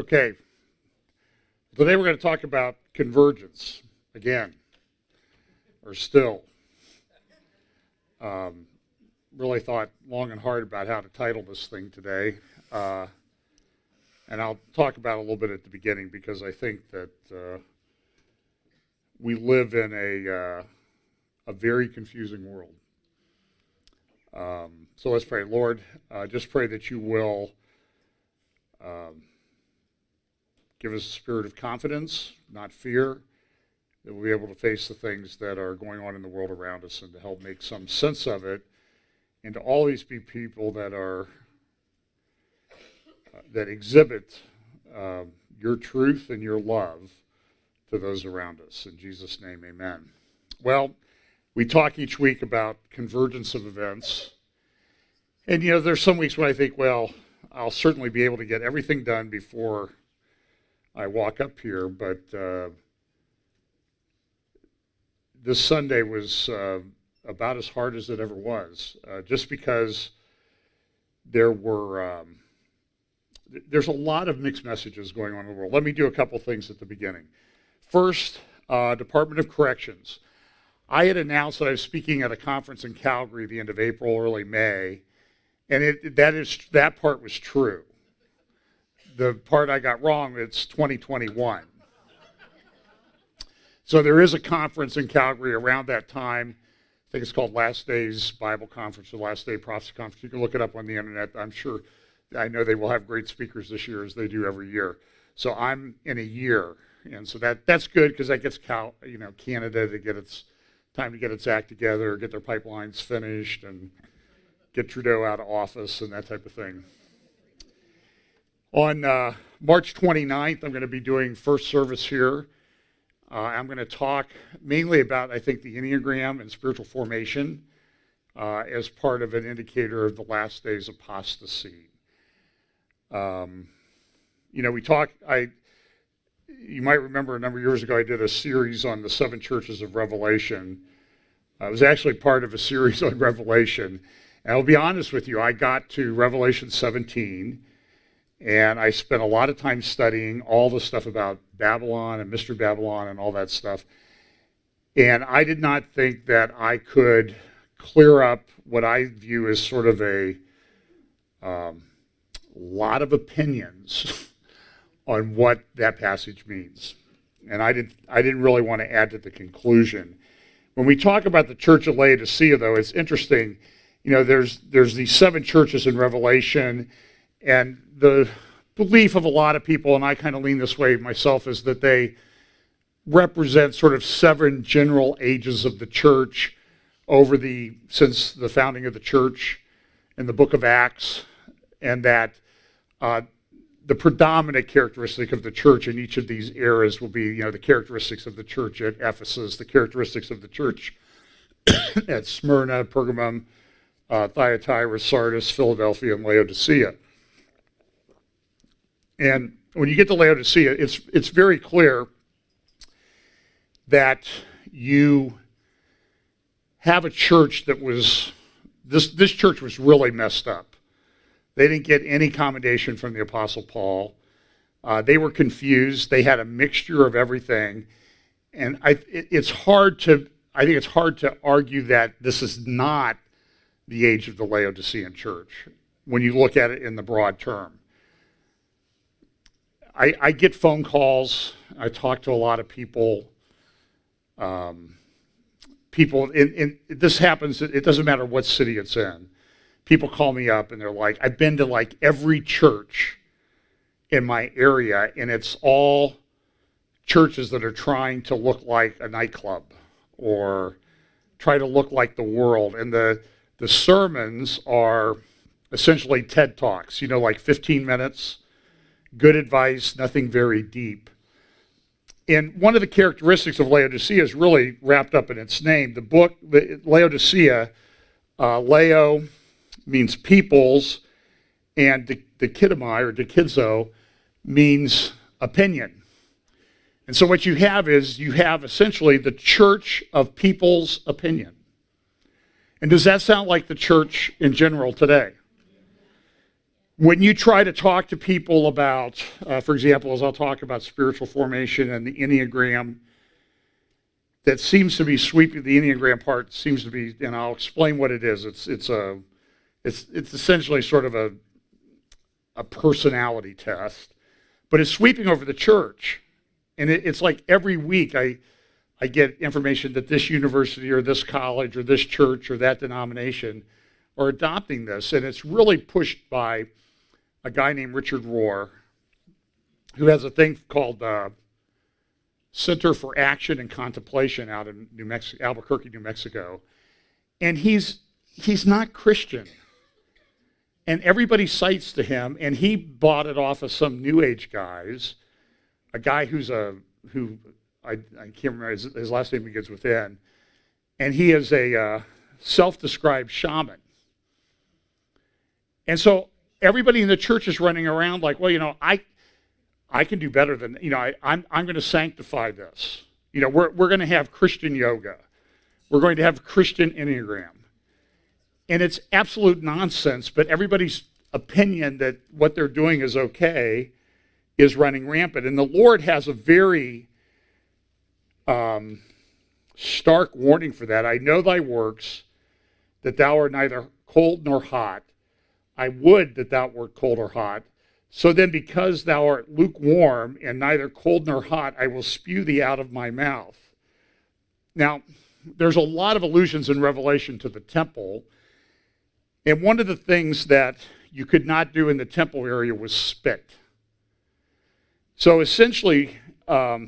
Okay, today we're going to talk about convergence again, or still. Really thought long and hard about how to title this thing today, and I'll talk about it a little bit at the beginning because I think that we live in a very confusing world. So let's pray. Lord, just pray that you will give us a spirit of confidence, not fear, that we'll be able to face the things that are going on in the world around us and to help make some sense of it, and to always be people that are that exhibit your truth and your love to those around us. In Jesus' name, amen. Well, we talk each week about convergence of events. And, there's some weeks when I think, well, I'll certainly be able to get everything done before I walk up here. But this Sunday was about as hard as it ever was, just because there's a lot of mixed messages going on in the world. Let me do a couple things at the beginning. First, Department of Corrections. I had announced that I was speaking at a conference in Calgary the end of April, early May, and that part was true. The part I got wrong, it's 2021. So there is a conference in Calgary around that time. I think it's called Last Days Bible Conference or Last Day Prophecy Conference. You can look it up on the internet. I know they will have great speakers this year, as they do every year. So I'm in a year, and so that's good because that gets Canada to get its time to get its act together, get their pipelines finished, and get Trudeau out of office and that type of thing. On March 29th, I'm going to be doing first service here. I'm going to talk mainly about, I think, the Enneagram and spiritual formation as part of an indicator of the last days apostasy. You might remember a number of years ago I did a series on the 7 churches of Revelation. I was actually part of a series on Revelation. And I'll be honest with you, I got to Revelation 17, and I spent a lot of time studying all the stuff about Babylon and Mystery Babylon and all that stuff. And I did not think that I could clear up what I view as sort of a lot of opinions on what that passage means. And I didn't really want to add to the conclusion. When we talk about the church of Laodicea, though, it's interesting. There's these 7 churches in Revelation, and the belief of a lot of people, and I kind of lean this way myself, is that they represent sort of 7 general ages of the church since the founding of the church in the book of Acts, and that the predominant characteristic of the church in each of these eras will be, the characteristics of the church at Ephesus, the characteristics of the church at Smyrna, Pergamum, Thyatira, Sardis, Philadelphia, and Laodicea. And when you get to Laodicea, it's very clear that you have a church that was, this church was really messed up. They didn't get any commendation from the Apostle Paul. They were confused. They had a mixture of everything. And I think it's hard to argue that this is not the age of the Laodicean church when you look at it in the broad term. I get phone calls. I talk to a lot of people. This happens, it doesn't matter what city it's in. People call me up and they're like, I've been to like every church in my area, and it's all churches that are trying to look like a nightclub or try to look like the world. And the sermons are essentially TED Talks, like 15 minutes, good advice, nothing very deep. And one of the characteristics of Laodicea is really wrapped up in its name. The book, Laodicea, Lao means peoples, and dikidomai or dikidzo means opinion. And so what you have essentially the church of people's opinion. And does that sound like the church in general today? When you try to talk to people about, for example, as I'll talk about spiritual formation and the Enneagram, that seems to be sweeping, the Enneagram part seems to be, and I'll explain what it is. It's essentially sort of a personality test, but it's sweeping over the church. And it's like every week I get information that this university or this college or this church or that denomination are adopting this. And it's really pushed by a guy named Richard Rohr, who has a thing called Center for Action and Contemplation out in Albuquerque, New Mexico. And he's not Christian. And everybody cites to him, and he bought it off of some New Age guys, a guy who I can't remember, his last name begins with N, and he is a self-described shaman. And so everybody in the church is running around like, well, I can do better than, I'm going to sanctify this. We're going to have Christian yoga. We're going to have Christian Enneagram. And it's absolute nonsense, but everybody's opinion that what they're doing is okay is running rampant. And the Lord has a very stark warning for that. I know thy works, that thou art neither cold nor hot. I would that thou wert cold or hot. So then, because thou art lukewarm and neither cold nor hot, I will spew thee out of my mouth. Now, there's a lot of allusions in Revelation to the temple. And one of the things that you could not do in the temple area was spit. So essentially, so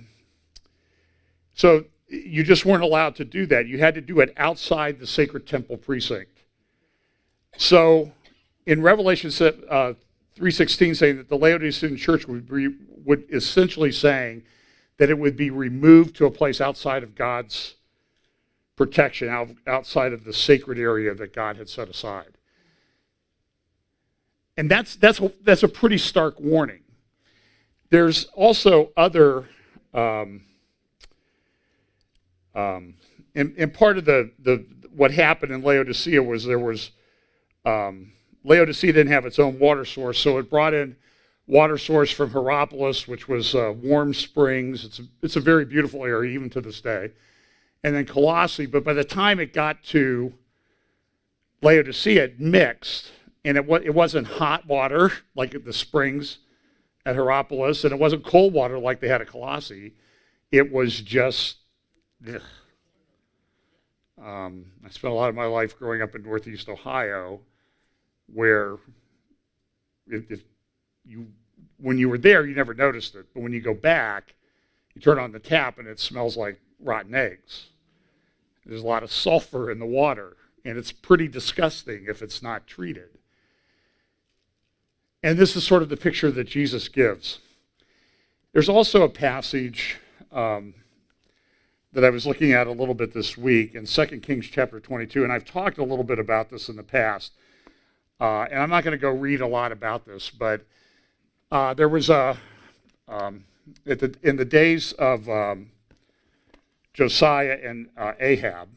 you just weren't allowed to do that. You had to do it outside the sacred temple precinct. So in Revelation 3:16, saying that the Laodicean church would essentially saying that it would be removed to a place outside of God's protection, outside of the sacred area that God had set aside. And that's a pretty stark warning. There's also other, and part of the what happened in Laodicea was Laodicea didn't have its own water source, so it brought in water source from Hierapolis, which was warm springs. It's a very beautiful area even to this day. And then Colossae, but by the time it got to Laodicea, it mixed. And it wasn't hot water like at the springs at Hierapolis, and it wasn't cold water like they had at Colossae. It was just, I spent a lot of my life growing up in Northeast Ohio, where when you were there, you never noticed it. But when you go back, you turn on the tap, and it smells like rotten eggs. There's a lot of sulfur in the water, and it's pretty disgusting if it's not treated. And this is sort of the picture that Jesus gives. There's also a passage that I was looking at a little bit this week in 2 Kings chapter 22, and I've talked a little bit about this in the past. And I'm not going to go read a lot about this, but there was in the days of Josiah and Ahab,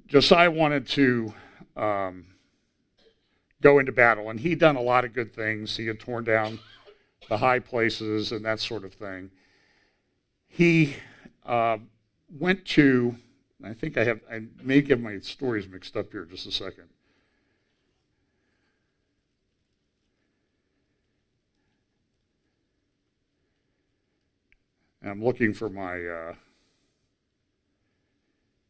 Josiah wanted to go into battle, and he'd done a lot of good things. He had torn down the high places and that sort of thing. He went to, I may get my stories mixed up here just a second. And I'm looking for my,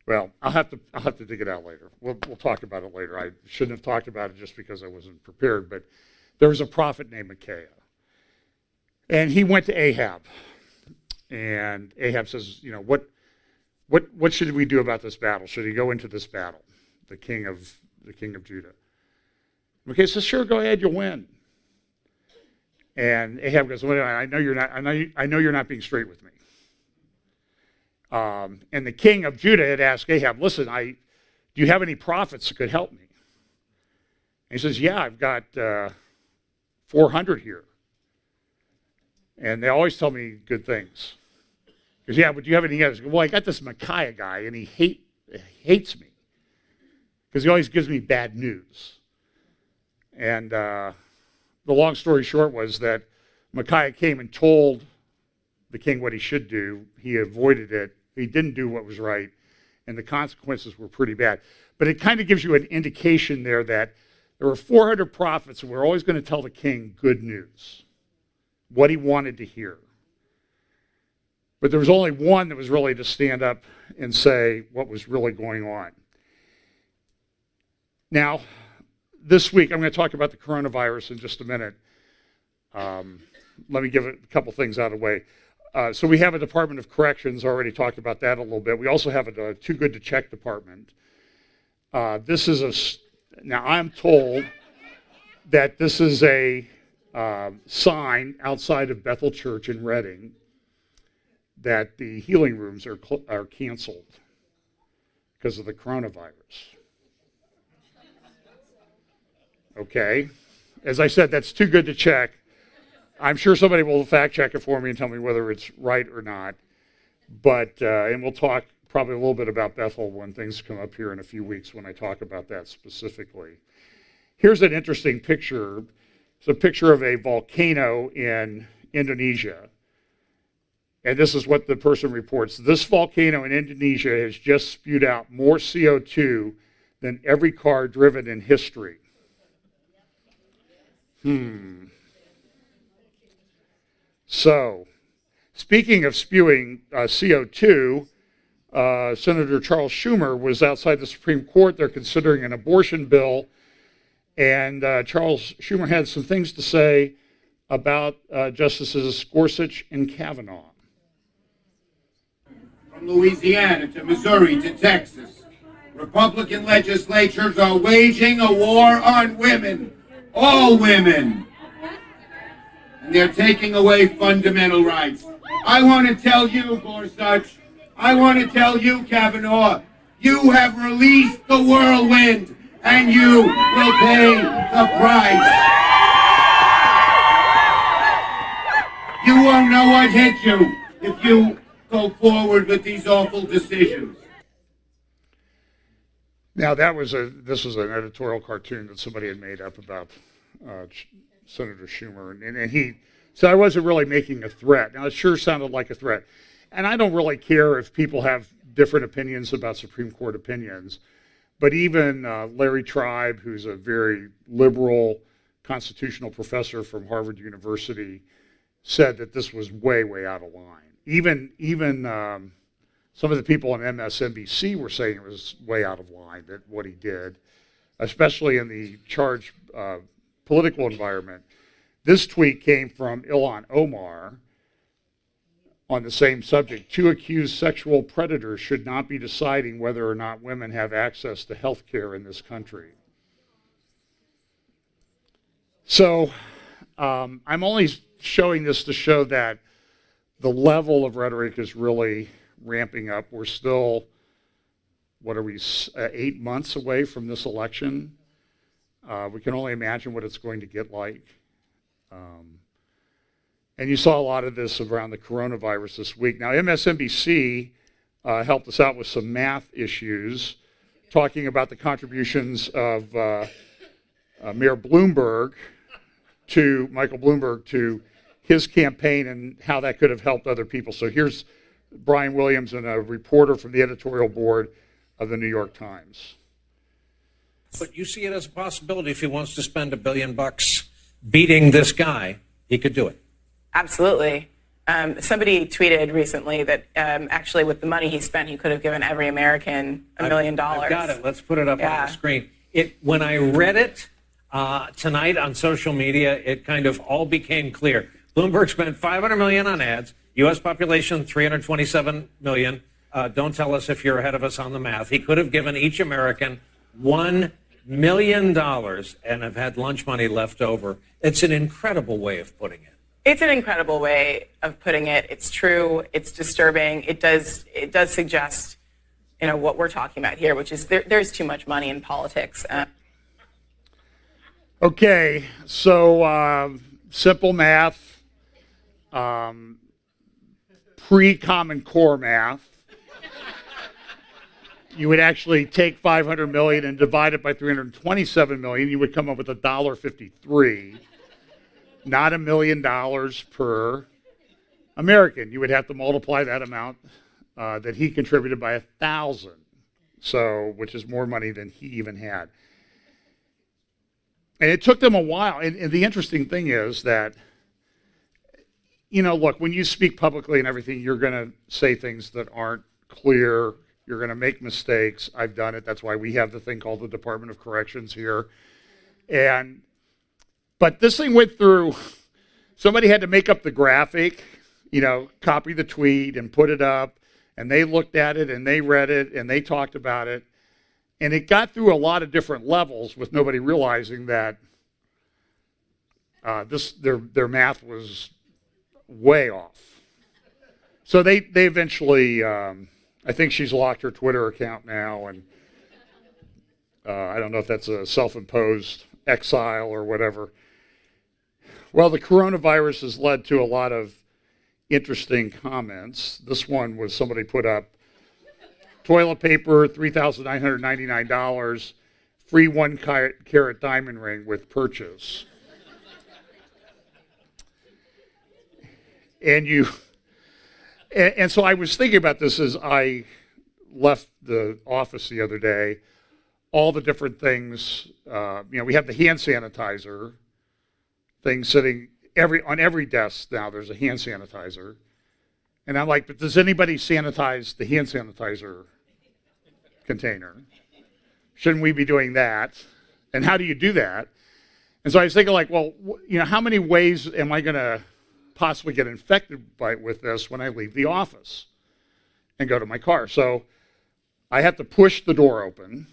well, I'll have to dig it out later. We'll talk about it later. I shouldn't have talked about it just because I wasn't prepared, but there was a prophet named Micaiah. And he went to Ahab. And Ahab says, what should we do about this battle? Should he go into this battle? The king of Judah. Micaiah says, sure, go ahead, you'll win. And Ahab goes, well, I know you're not being straight with me. And the king of Judah had asked Ahab, listen, do you have any prophets that could help me? And he says, yeah, I've got 400 here. And they always tell me good things. Because, yeah, but do you have any others? Well, I got this Micaiah guy, and he hates me. Because he always gives me bad news. And the long story short was that Micaiah came and told the king what he should do. He avoided it. He didn't do what was right, and the consequences were pretty bad. But it kind of gives you an indication there that there were 400 prophets who were always going to tell the king good news, what he wanted to hear. But there was only one that was really to stand up and say what was really going on. Now, this week, I'm going to talk about the coronavirus in just a minute. Let me give a couple things out of the way. So we have a Department of Corrections, already talked about that a little bit. We also have a Too Good to Check department. Now I'm told that this is a sign outside of Bethel Church in Reading that the healing rooms are canceled because of the coronavirus. Okay. As I said, that's too good to check. I'm sure somebody will fact check it for me and tell me whether it's right or not. But, and we'll talk probably a little bit about Bethel when things come up here in a few weeks when I talk about that specifically. Here's an interesting picture. It's a picture of a volcano in Indonesia. And this is what the person reports. This volcano in Indonesia has just spewed out more CO2 than every car driven in history. So, speaking of spewing CO2, Senator Charles Schumer was outside the Supreme Court. They're considering an abortion bill. And Charles Schumer had some things to say about Justices Gorsuch and Kavanaugh. From Louisiana to Missouri to Texas, Republican legislatures are waging a war on women, all women. And they're taking away fundamental rights. I want to tell you, Gorsuch, I want to tell you, Kavanaugh, you have released the whirlwind, and you will pay the price. You won't know what hit you if you go forward with these awful decisions. Now this was an editorial cartoon that somebody had made up about Senator Schumer, and he said I wasn't really making a threat. Now it sure sounded like a threat, and I don't really care if people have different opinions about Supreme Court opinions, but even Larry Tribe, who's a very liberal constitutional professor from Harvard University, said that this was way, way out of line. Even some of the people on MSNBC were saying it was way out of line, that what he did, especially in the charged political environment. This tweet came from Ilhan Omar on the same subject. Two accused sexual predators should not be deciding whether or not women have access to health care in this country. So I'm only showing this to show that the level of rhetoric is really ramping up. We're still, 8 months away from this election? We can only imagine what it's going to get like. And you saw a lot of this around the coronavirus this week. Now, MSNBC helped us out with some math issues, talking about the contributions of Mayor Bloomberg Michael Bloomberg, to his campaign and how that could have helped other people. So here's Brian Williams and a reporter from the editorial board of the New York Times. But you see it as a possibility. If he wants to spend $1 billion beating this guy, he could do it. Absolutely. Somebody tweeted recently that actually with the money he spent, he could have given every American $1 million. I've got it. Let's put it up on the screen. When I read it tonight on social media, it kind of all became clear. Bloomberg spent $500 million on ads. U.S. population 327 million. Don't tell us if you're ahead of us on the math. He could have given each American $1 million and have had lunch money left over. It's an incredible way of putting it. It's an incredible way of putting it. It's true. It's disturbing. It does suggest, what we're talking about here, which is there's too much money in politics. Okay, so simple math, pre-Common Core math. you would actually take 500 million and divide it by 327 million, you would come up with $1.53, not $1 million per American. You would have to multiply that amount that he contributed by 1,000, so which is more money than he even had. And it took them a while. And the interesting thing is that, look, when you speak publicly and everything, you're going to say things that aren't clear. You're going to make mistakes. I've done it. That's why we have the thing called the Department of Corrections here. But this thing went through, somebody had to make up the graphic, copy the tweet and put it up. And they looked at it and they read it and they talked about it. And it got through a lot of different levels with nobody realizing that their math was way off. So they eventually, I think she's locked her Twitter account now, and I don't know if that's a self-imposed exile or whatever. Well, the coronavirus has led to a lot of interesting comments. This one was somebody put up, toilet paper, $3,999, free 1 carat diamond ring with purchase. And so I was thinking about this as I left the office the other day, all the different things, we have the hand sanitizer thing sitting on every desk now. There's a hand sanitizer. And I'm like, but does anybody sanitize the hand sanitizer container? Shouldn't we be doing that? And how do you do that? And so I was thinking, like, well, how many ways am I going to possibly get infected with this when I leave the office and go to my car? So I have to push the door open.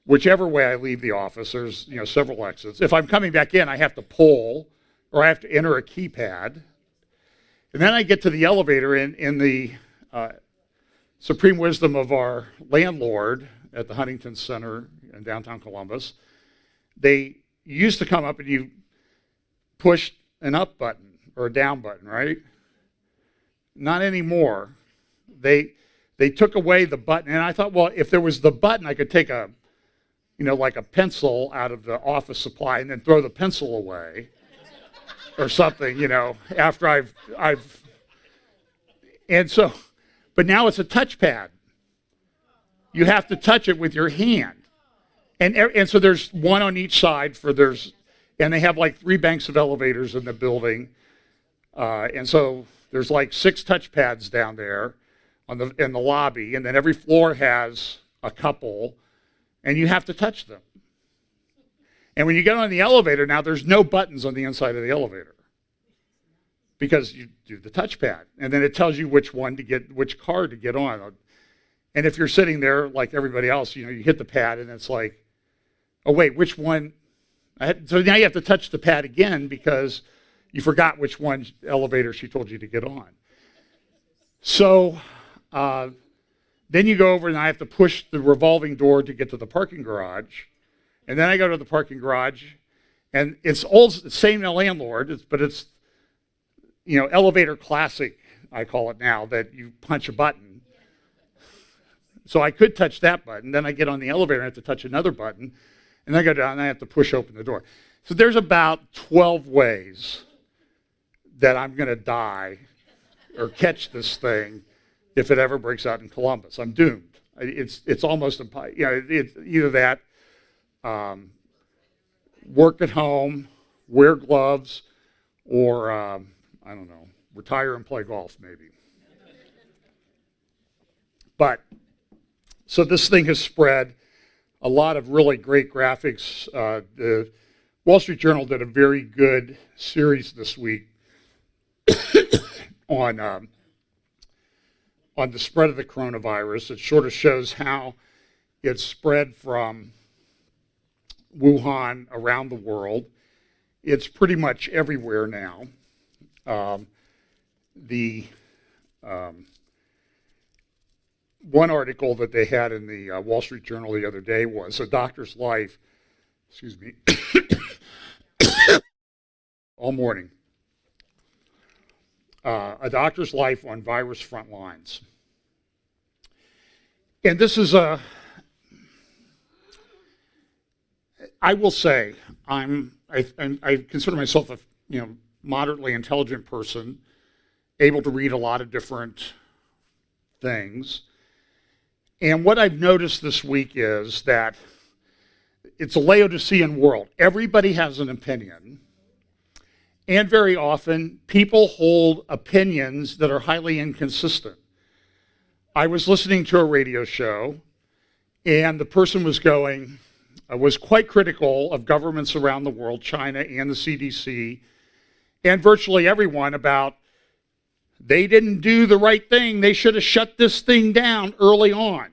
Whichever way I leave the office, there's several exits. If I'm coming back in, I have to pull or I have to enter a keypad. And then I get to the elevator in the supreme wisdom of our landlord at the Huntington Center in downtown Columbus. They used to come up and you push an up button or a down button, right? Not anymore. They took away the button, and I thought, well, if there was the button, I could take like a pencil out of the office supply and then throw the pencil away or something, after I've and so, but now it's a touchpad. You have to touch it with your hand. And so there's one on each side and they have like 3 banks of elevators in the building. And so there's like 6 touchpads down there in the lobby, and then every floor has a couple, and you have to touch them. And when you get on the elevator now, there's no buttons on the inside of the elevator because you do the touchpad, and then it tells you which car to get on. And if you're sitting there like everybody else, you hit the pad, and it's like, oh wait, which one? So now you have to touch the pad again because you forgot which one elevator she told you to get on. So then you go over and I have to push the revolving door to get to the parking garage. And then I go to the parking garage, and it's same landlord, but it's elevator classic, I call it now, that you punch a button. So I could touch that button. Then I get on the elevator and I have to touch another button. And then I go down and I have to push open the door. So there's about 12 ways that I'm going to die or catch this thing if it ever breaks out in Columbus. I'm doomed. It's almost impossible. It's either that, work at home, wear gloves, or I don't know, retire and play golf maybe. But so this thing has spread. A lot of really great graphics. The Wall Street Journal did a very good series this week on the spread of the coronavirus. It sort of shows how it spread from Wuhan around the world. It's pretty much everywhere now. One article that they had in the Wall Street Journal the other day was a doctor's life, all morning. A doctor's life on virus front lines. And this is I will say, I consider myself a moderately intelligent person, able to read a lot of different things. And what I've noticed this week is that it's a Laodicean world. Everybody has an opinion. And very often, people hold opinions that are highly inconsistent. I was listening to a radio show, and the person was quite critical of governments around the world, China and the CDC, and virtually everyone about they didn't do the right thing. They should have shut this thing down early on.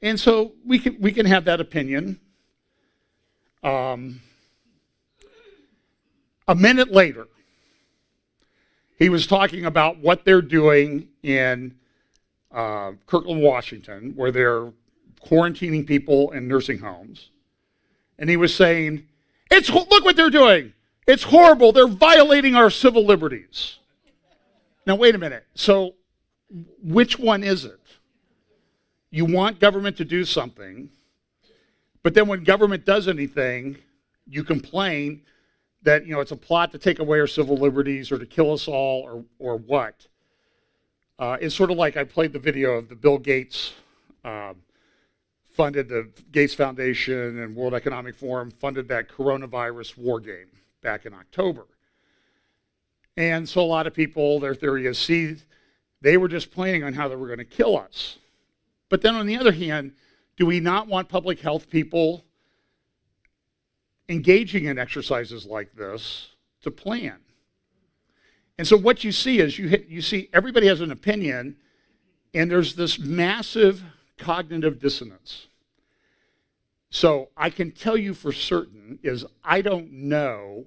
And so we can have that opinion. A minute later, he was talking about what they're doing in Kirkland, Washington, where they're quarantining people in nursing homes. And he was saying, look what they're doing. It's horrible. They're violating our civil liberties. Now, wait a minute. So which one is it? You want government to do something, but then when government does anything, you complain that it's a plot to take away our civil liberties or to kill us all or what. It's sort of like I played the video of the Bill Gates funded the Gates Foundation and World Economic Forum funded that coronavirus war game back in October. And so a lot of people, their theory is, they were just planning on how they were going to kill us. But then on the other hand, do we not want public health people engaging in exercises like this to plan? And so what you see is you see everybody has an opinion, and there's this massive cognitive dissonance. So I can tell you for certain is I don't know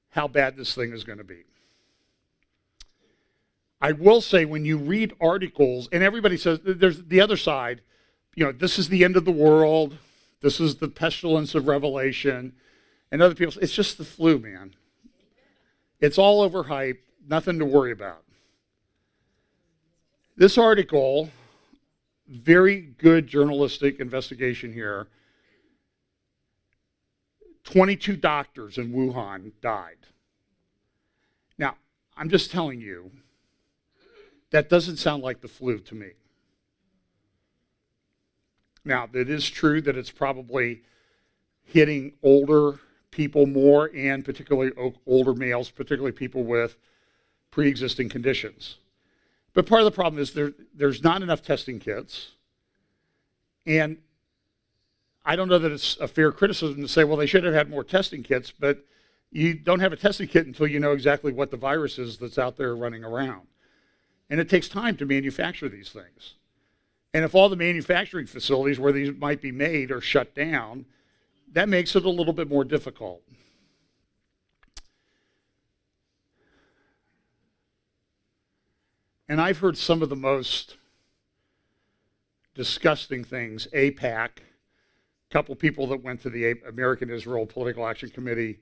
how bad this thing is going to be. I will say when you read articles, and everybody says there's the other side, this is the end of the world, this is the pestilence of Revelation, and other people say, it's just the flu, man. It's all overhyped, nothing to worry about. This article, very good journalistic investigation here, 22 doctors in Wuhan died. Now, I'm just telling you, that doesn't sound like the flu to me. Now, it is true that it's probably hitting older people more, and particularly older males, particularly people with pre-existing conditions. But part of the problem is there's not enough testing kits. And I don't know that it's a fair criticism to say, well, they should have had more testing kits, but you don't have a testing kit until you know exactly what the virus is that's out there running around. And it takes time to manufacture these things. And if all the manufacturing facilities where these might be made are shut down, that makes it a little bit more difficult. And I've heard some of the most disgusting things. APAC, a couple people that went to the American Israel Political Action Committee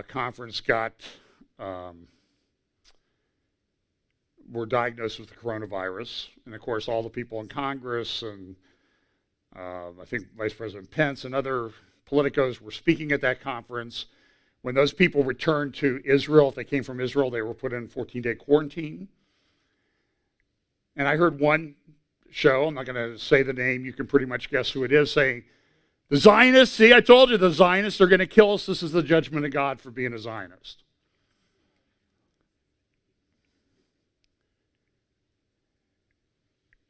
conference were diagnosed with the coronavirus. And of course, all the people in Congress and I think Vice President Pence and other politicos were speaking at that conference. When those people returned to Israel, if they came from Israel, they were put in 14-day quarantine. And I heard one show, I'm not going to say the name, you can pretty much guess who it is, saying, the Zionists, see, I told you the Zionists are going to kill us. This is the judgment of God for being a Zionist.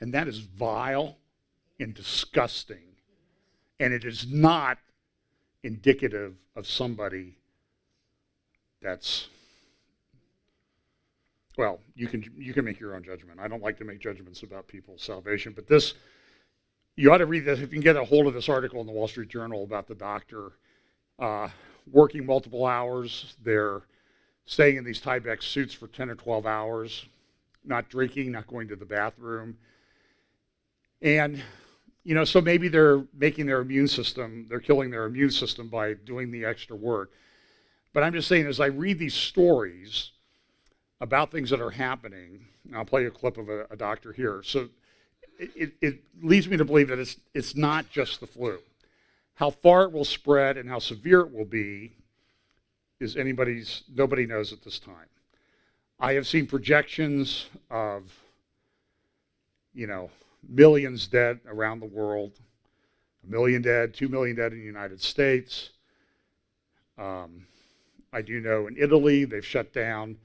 And that is vile and disgusting. And it is not indicative of somebody that's, well, you can make your own judgment. I don't like to make judgments about people's salvation, but this, you ought to read this. If you can get a hold of this article in the Wall Street Journal about the doctor working multiple hours. They're staying in these Tyvek suits for 10 or 12 hours, not drinking, not going to the bathroom. And, so maybe they're making their immune system, they're killing their immune system by doing the extra work. But I'm just saying, as I read these stories about things that are happening, and I'll play you a clip of a doctor here. So it leads me to believe that it's not just the flu. How far it will spread and how severe it will be is nobody knows at this time. I have seen projections of, millions dead around the world, 1 million dead, 2 million dead in the United States. I do know in Italy, they've shut down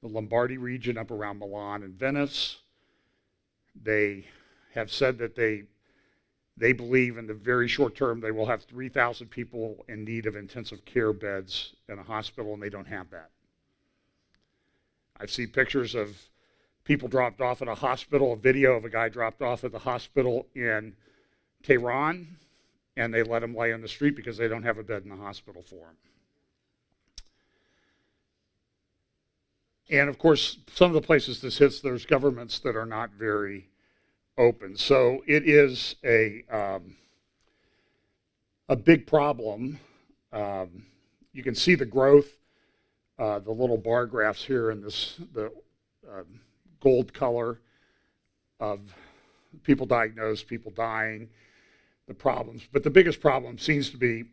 the Lombardy region up around Milan and Venice. They have said that they believe in the very short term they will have 3,000 people in need of intensive care beds in a hospital, and they don't have that. I've seen pictures of people dropped off at a hospital, a video of a guy dropped off at the hospital in Tehran, and they let him lay on the street because they don't have a bed in the hospital for him. And of course, some of the places this hits, there's governments that are not very open. So it is a big problem. You can see the growth, the little bar graphs here in the gold color of people diagnosed, people dying, the problems. But the biggest problem seems to be,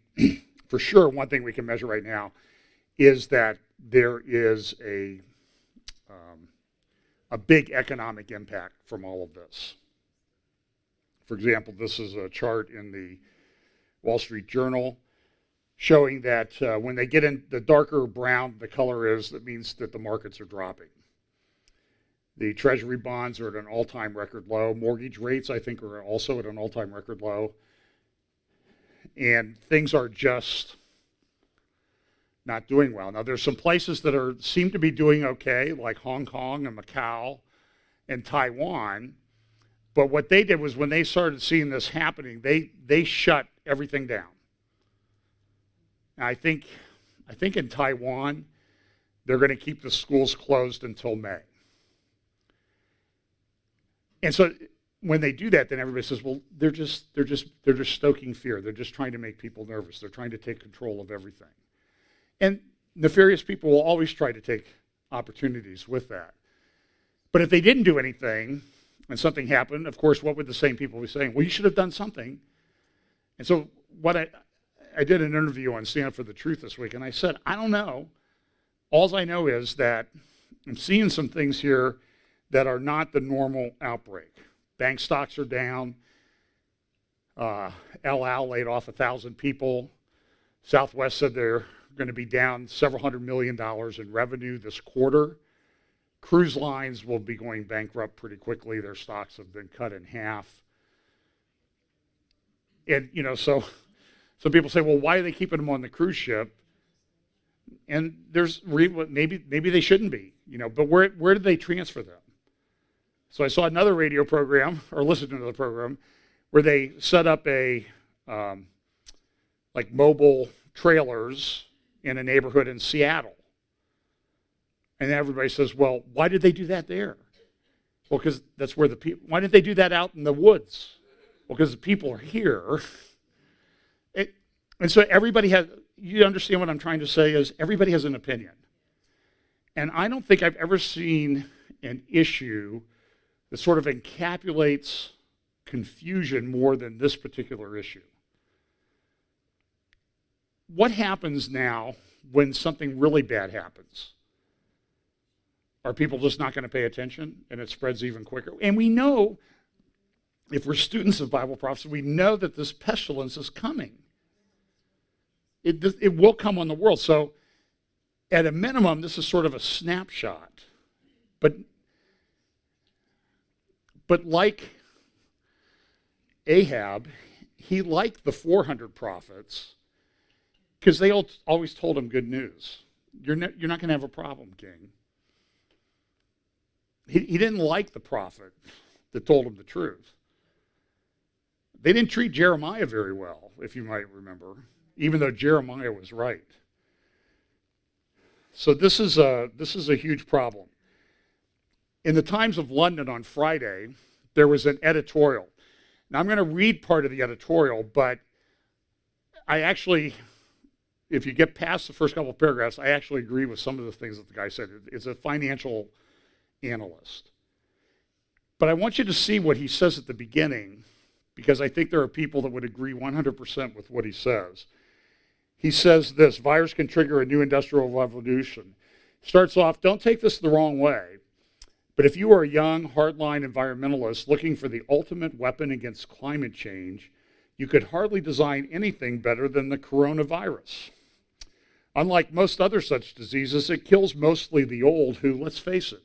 for sure, one thing we can measure right now is that there is a big economic impact from all of this. For example, this is a chart in the Wall Street Journal showing that when they get in the darker brown the color is, that means that the markets are dropping. The Treasury bonds are at an all-time record low. Mortgage rates, I think, are also at an all-time record low. And things are just not doing well. Now, there's some places that seem to be doing okay, like Hong Kong and Macau and Taiwan. But what they did was when they started seeing this happening, they shut everything down. And I think in Taiwan, they're going to keep the schools closed until May. And so when they do that, then everybody says, well, they're just stoking fear. They're just trying to make people nervous. They're trying to take control of everything. And nefarious people will always try to take opportunities with that. But if they didn't do anything and something happened, of course, what would the same people be saying? Well, you should have done something. And so what I did an interview on Stand Up for the Truth this week, and I said, I don't know. All I know is that I'm seeing some things here that are not the normal outbreak. Bank stocks are down. El Al laid off 1,000 people. Southwest said they're going to be down several $100 million in revenue this quarter. Cruise lines will be going bankrupt pretty quickly. Their stocks have been cut in half. And, so some people say, well, why are they keeping them on the cruise ship? And maybe they shouldn't be, but where did they transfer them? So I saw another radio program, or listened to another program, where they set up mobile trailers in a neighborhood in Seattle. And everybody says, well, why did they do that there? Well, because that's where the people, why didn't they do that out in the woods? Well, because the people are here. And so everybody has, you understand what I'm trying to say is everybody has an opinion. And I don't think I've ever seen an issue that sort of encapsulates confusion more than this particular issue. What happens now when something really bad happens? Are people just not going to pay attention and it spreads even quicker? And we know, if we're students of Bible prophecy, we know that this pestilence is coming. It will come on the world. So at a minimum, this is sort of a snapshot. But like Ahab, he liked the 400 prophets because they always told him good news. You're not going to have a problem, king. He didn't like the prophet that told him the truth. They didn't treat Jeremiah very well, if you might remember, even though Jeremiah was right. So this is a huge problem. In the Times of London on Friday, there was an editorial. Now I'm going to read part of the editorial, but I actually, if you get past the first couple of paragraphs, I actually agree with some of the things that the guy said. It's a financial analyst. But I want you to see what he says at the beginning, because I think there are people that would agree 100% with what he says. He says this: virus can trigger a new industrial revolution. Starts off, don't take this the wrong way, but if you are a young, hardline environmentalist looking for the ultimate weapon against climate change, you could hardly design anything better than the coronavirus. Unlike most other such diseases, it kills mostly the old who, let's face it,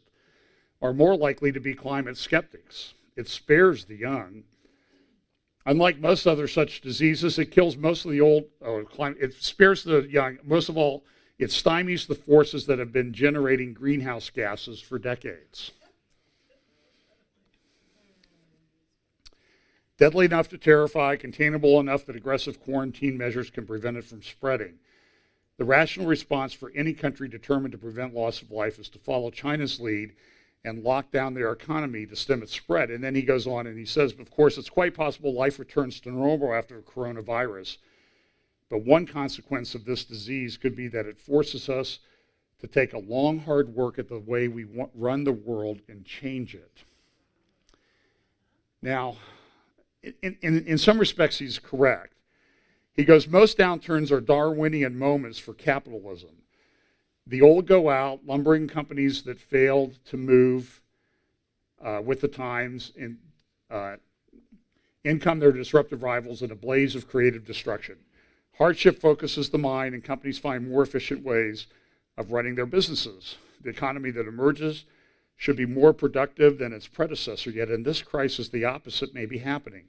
are more likely to be climate skeptics. It spares the young. Unlike most other such diseases, it kills most of the old, it spares the young. Most of all, it stymies the forces that have been generating greenhouse gases for decades. Deadly enough to terrify, containable enough that aggressive quarantine measures can prevent it from spreading. The rational response for any country determined to prevent loss of life is to follow China's lead and lock down their economy to stem its spread. And then he goes on and he says, of course, it's quite possible life returns to normal after the coronavirus. But one consequence of this disease could be that it forces us to take a long, hard look at the way we run the world and change it. Now, in some respects, he's correct. He goes, most downturns are Darwinian moments for capitalism. The old go out, lumbering companies that failed to move with the times, and in come their disruptive rivals in a blaze of creative destruction. Hardship focuses the mind, and companies find more efficient ways of running their businesses. The economy that emerges should be more productive than its predecessor, yet in this crisis, the opposite may be happening.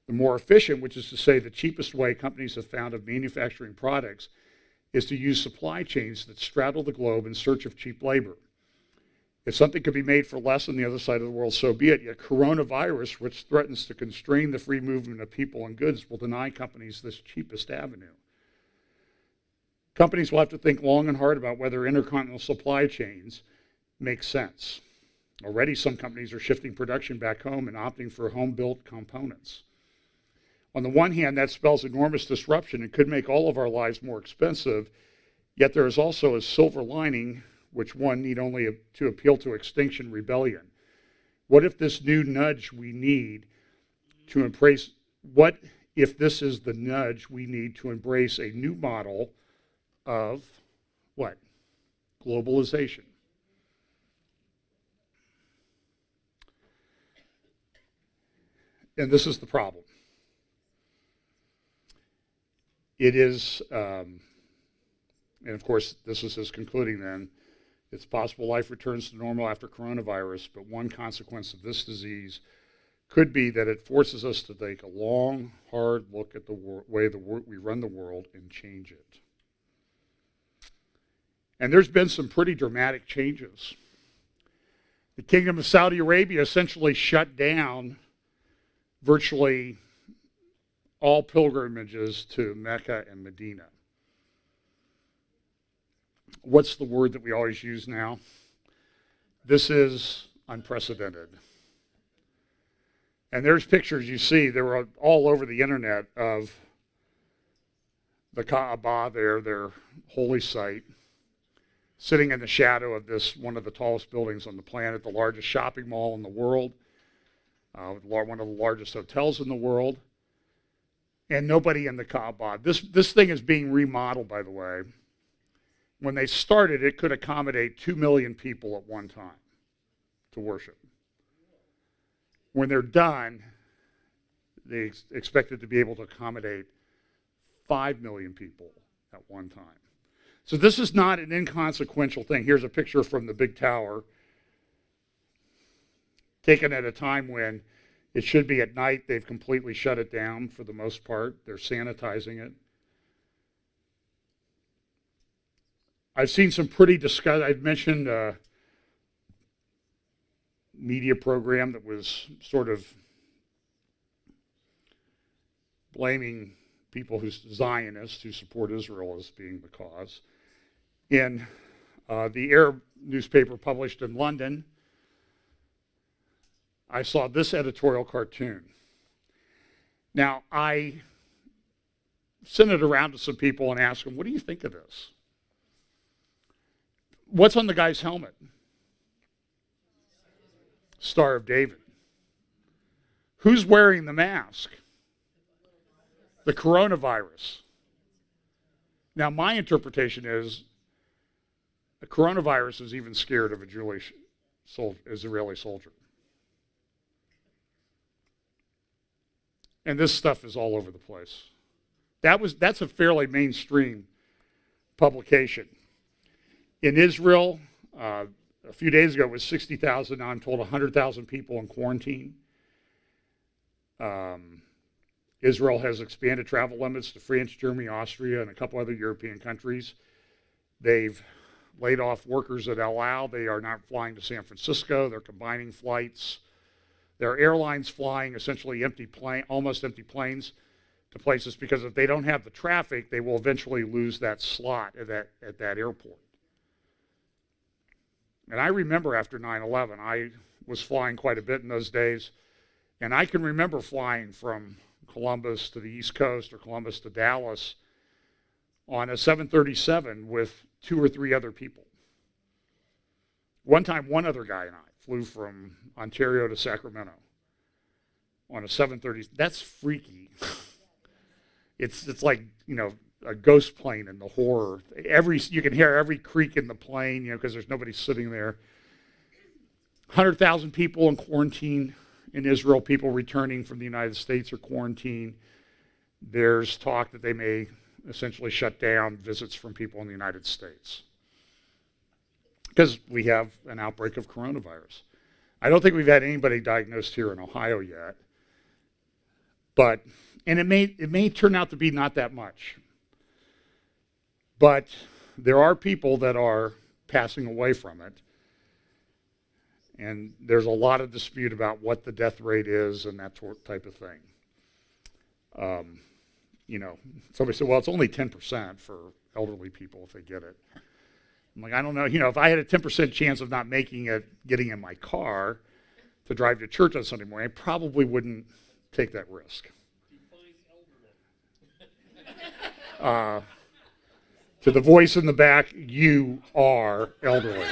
The more efficient, which is to say the cheapest way companies have found of manufacturing products, is to use supply chains that straddle the globe in search of cheap labor. If something could be made for less on the other side of the world, so be it. Yet coronavirus, which threatens to constrain the free movement of people and goods, will deny companies this cheapest avenue. Companies will have to think long and hard about whether intercontinental supply chains make sense. Already some companies are shifting production back home and opting for home-built components. On the one hand, that spells enormous disruption and could make all of our lives more expensive, yet there is also a silver lining, which one need only to appeal to extinction rebellion. What if this new nudge we need to embrace, what if this is the nudge we need to embrace a new model of what? Globalization. And this is the problem. It is, and of course, this is his concluding then, it's possible life returns to normal after coronavirus, but one consequence of this disease could be that it forces us to take a long, hard look at the way we run the world and change it. And there's been some pretty dramatic changes. The Kingdom of Saudi Arabia essentially shut down virtually all pilgrimages to Mecca and Medina. What's the word that we always use now? This is unprecedented. And there's pictures you see, they were all over the internet, of the Kaaba there, their holy site, sitting in the shadow of this, one of the tallest buildings on the planet, the largest shopping mall in the world, one of the largest hotels in the world, and nobody in the Kaaba. This thing is being remodeled, by the way. When they started, it could accommodate 2 million people at one time to worship. When they're done, they expect it to be able to accommodate 5 million people at one time. So this is not an inconsequential thing. Here's a picture from the big tower, taken at a time when it should be at night. They've completely shut it down for the most part. They're sanitizing it. I've seen some pretty disgusting, I've mentioned a media program that was sort of blaming people who's Zionists who support Israel as being the cause. In the Arab newspaper published in London, I saw this editorial cartoon. Now, I sent it around to some people and asked them, what do you think of this? What's on the guy's helmet? Star of David. Who's wearing the mask? The coronavirus. Now, my interpretation is the coronavirus is even scared of a Jewish Israeli soldier. And this stuff is all over the place. That's a fairly mainstream publication. In Israel, a few days ago, it was 60,000. Now I'm told 100,000 people in quarantine. Israel has expanded travel limits to France, Germany, Austria, and a couple other European countries. They've laid off workers at El Al. They are not flying to San Francisco. They're combining flights. There are airlines flying essentially almost empty planes to places because if they don't have the traffic, they will eventually lose that slot at that airport. And I remember after 9/11, I was flying quite a bit in those days, and I can remember flying from Columbus to the East Coast or Columbus to Dallas on a 737 with 2 or 3 other people. One time, one other guy and I flew from Ontario to Sacramento on a 730. That's freaky. It's like, a ghost plane in the horror. You can hear every creak in the plane, because there's nobody sitting there. 100,000 people in quarantine in Israel. People returning from the United States are quarantined. There's talk that they may essentially shut down visits from people in the United States because we have an outbreak of coronavirus. I don't think we've had anybody diagnosed here in Ohio yet, and it may turn out to be not that much. But there are people that are passing away from it. And there's a lot of dispute about what the death rate is and that type of thing. Somebody said, well, it's only 10% for elderly people if they get it. I'm like, I don't know. If I had a 10% chance of not making it, getting in my car to drive to church on Sunday morning, I probably wouldn't take that risk. To the voice in the back, you are elderly.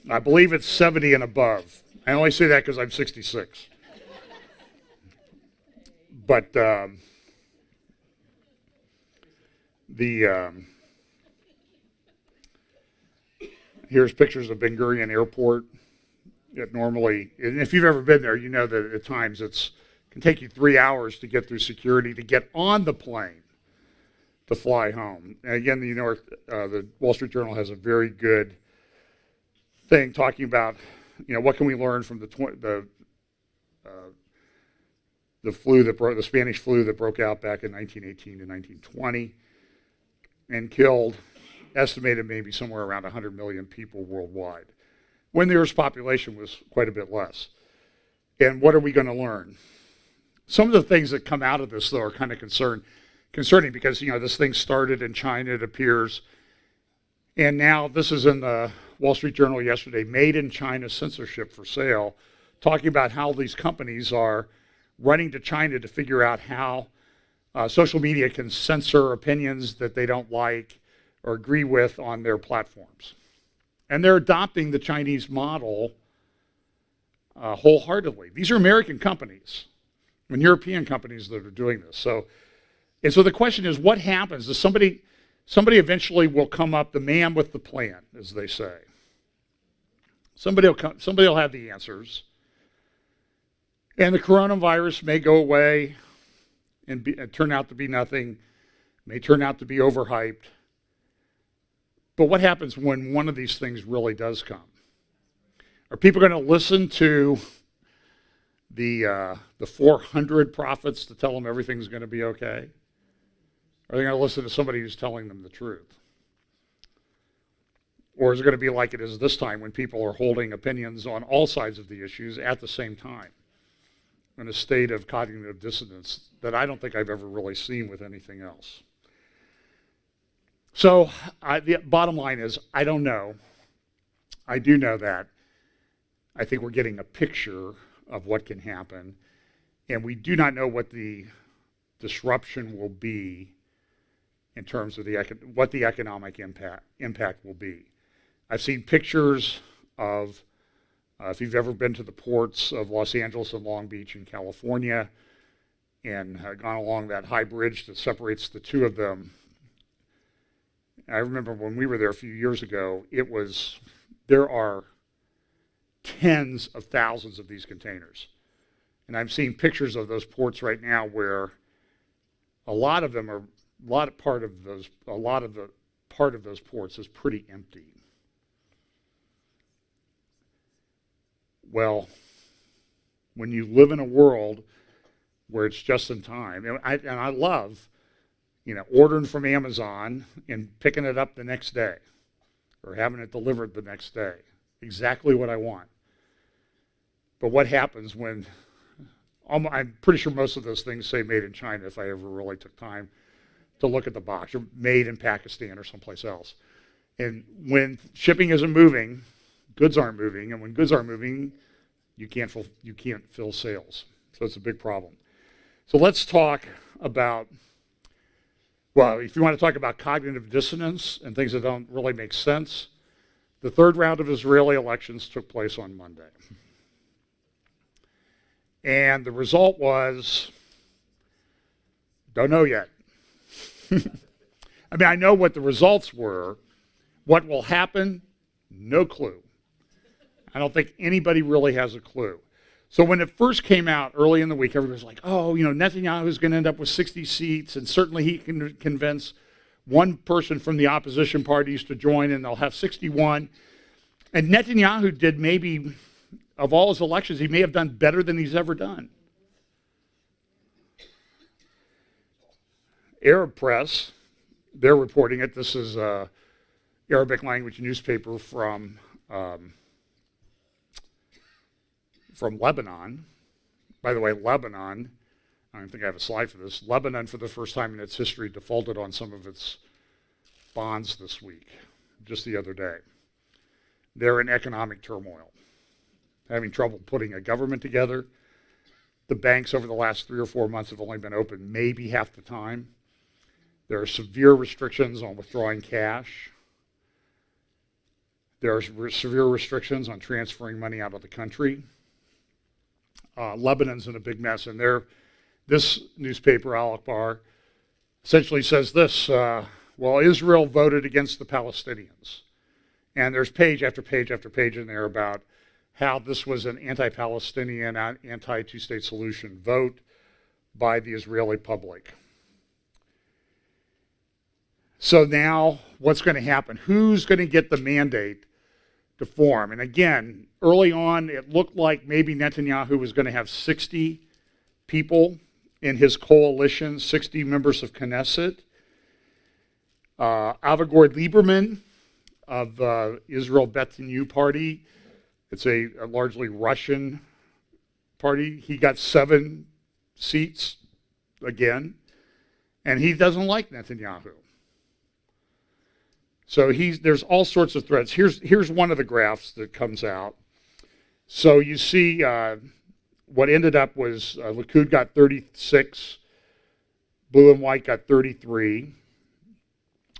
I believe it's 70 and above. I only say that because I'm 66. But here's pictures of Ben Gurion Airport. And if you've ever been there, you know that at times it can take you 3 hours to get through security to get on the plane to fly home. And again, the Wall Street Journal has a very good thing talking about, what can we learn from the Spanish flu that broke out back in 1918 to 1920 and killed, estimated maybe somewhere around 100 million people worldwide, when the Earth's population was quite a bit less. And what are we going to learn? Some of the things that come out of this, though, are kind of concerning because, this thing started in China, it appears, and now this is in the Wall Street Journal yesterday, Made in China Censorship for Sale, talking about how these companies are running to China to figure out how social media can censor opinions that they don't like or agree with on their platforms. And they're adopting the Chinese model wholeheartedly. These are American companies and European companies that are doing this. So the question is, what happens? Does somebody eventually will come up, the man with the plan, as they say. Somebody will have the answers. And the coronavirus may go away and turn out to be nothing, may turn out to be overhyped. But what happens when one of these things really does come? Are people going to listen to the 400 prophets to tell them everything's going to be okay? Or are they going to listen to somebody who's telling them the truth? Or is it going to be like it is this time when people are holding opinions on all sides of the issues at the same time in a state of cognitive dissonance that I don't think I've ever really seen with anything else? So the bottom line is, I don't know. I do know that I think we're getting a picture of what can happen, and we do not know what the disruption will be in terms of what the economic impact will be. I've seen pictures of If you've ever been to the ports of Los Angeles and Long Beach in California and gone along that high bridge that separates the two of them, I remember when we were there a few years ago, there are tens of thousands of these containers. And I'm seeing pictures of those ports right now where a lot of the part of those ports is pretty empty. Well, when you live in a world where it's just in time, and I love, ordering from Amazon and picking it up the next day or having it delivered the next day. Exactly what I want. But what happens when, I'm pretty sure most of those things say made in China if I ever really took time to look at the box, or made in Pakistan or someplace else. And when shipping isn't moving, goods aren't moving, and when goods aren't moving, you can't fill sales. So it's a big problem. So let's talk about, well, if you want to talk about cognitive dissonance and things that don't really make sense, the third round of Israeli elections took place on Monday. And the result was, don't know yet. I mean, I know what the results were. What will happen? No clue. I don't think anybody really has a clue. So when it first came out early in the week, everybody was like, oh, Netanyahu's going to end up with 60 seats, and certainly he can convince one person from the opposition parties to join, and they'll have 61. And Netanyahu did maybe, of all his elections, he may have done better than he's ever done. Arab press, they're reporting it. This is an Arabic language newspaper from Lebanon. By the way, Lebanon, I don't think I have a slide for this. Lebanon, for the first time in its history, defaulted on some of its bonds this week, just the other day. They're in economic turmoil, having trouble putting a government together. The banks over the last 3 or 4 months have only been open maybe half the time. There are severe restrictions on withdrawing cash. There are severe restrictions on transferring money out of the country. Lebanon's in a big mess, and this newspaper, Al Akhbar, essentially says this, well, Israel voted against the Palestinians. And there's page after page after page in there about how this was an anti-Palestinian, anti-two-state solution vote by the Israeli public. So now what's going to happen? Who's going to get the mandate to form? And again, early on, it looked like maybe Netanyahu was going to have 60 people in his coalition, 60 members of Knesset. Avigdor Lieberman of Israel Beteinu party, it's a largely Russian party. He got 7 seats again, and he doesn't like Netanyahu. So there's all sorts of threats. Here's one of the graphs that comes out. So you see what ended up was Likud got 36, Blue and White got 33,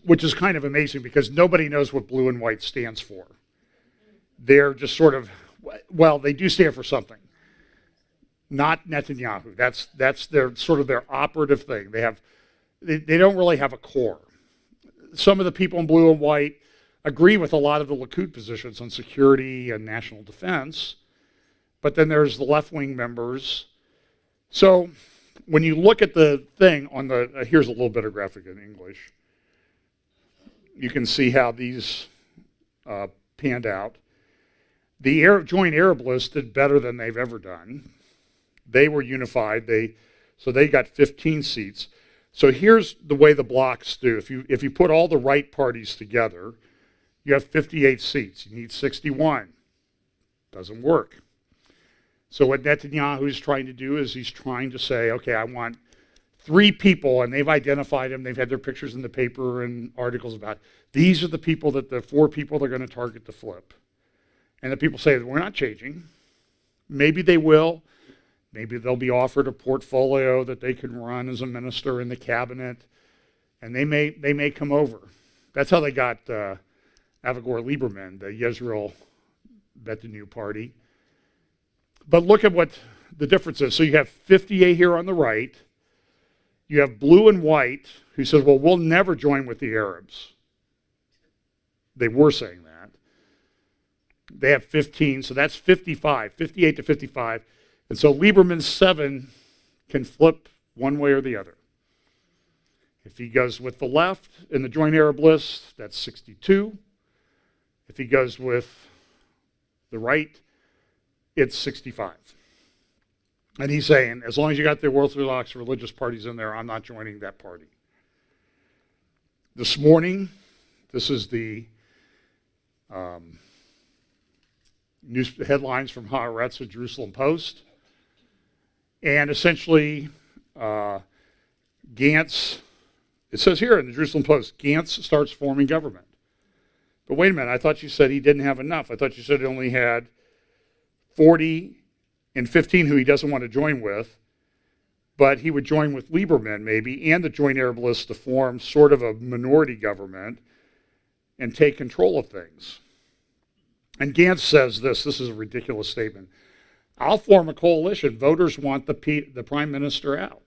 which is kind of amazing because nobody knows what Blue and White stands for. They're just sort of, well, they do stand for something. Not Netanyahu. That's their sort of their operative thing. They don't really have a core. Some of the people in Blue and White agree with a lot of the Likud positions on security and national defense, but then there's the left-wing members. So when you look at the thing on here's a little bit of graphic in English. You can see how these panned out. The Joint Arab List did better than they've ever done. They were unified. So they got 15 seats. So here's the way the blocks do. If you put all the right parties together, you have 58 seats. You need 61. Doesn't work. So what Netanyahu is trying to do is he's trying to say, okay, I want 3 people, and they've identified them. They've had their pictures in the paper and articles about these are the people the 4 people they're going to target to flip. And the people say, we're not changing. Maybe they will. Maybe they'll be offered a portfolio that they can run as a minister in the cabinet, and they may come over. That's how they got Avigdor Lieberman, the Yisrael Beteinu party. But look at what the difference is. So you have 50A here on the right. You have blue and white, who says, well, we'll never join with the Arabs. They were saying that. They have 15, so that's 55, 58 to 55. And so Lieberman's 7 can flip one way or the other. If he goes with the left in the joint Arab list, that's 62. If he goes with the right, it's 65. And he's saying, as long as you got the Orthodox religious parties in there, I'm not joining that party. This morning, this is the news headlines from Haaretz, the Jerusalem Post. And essentially, Gantz, it says here in the Jerusalem Post, Gantz starts forming government. But wait a minute, I thought you said he didn't have enough. I thought you said he only had 40 and 15 who he doesn't want to join with, but he would join with Lieberman maybe and the Joint Arab List to form sort of a minority government and take control of things. And Gantz says this is a ridiculous statement. I'll form a coalition. Voters want the prime minister out.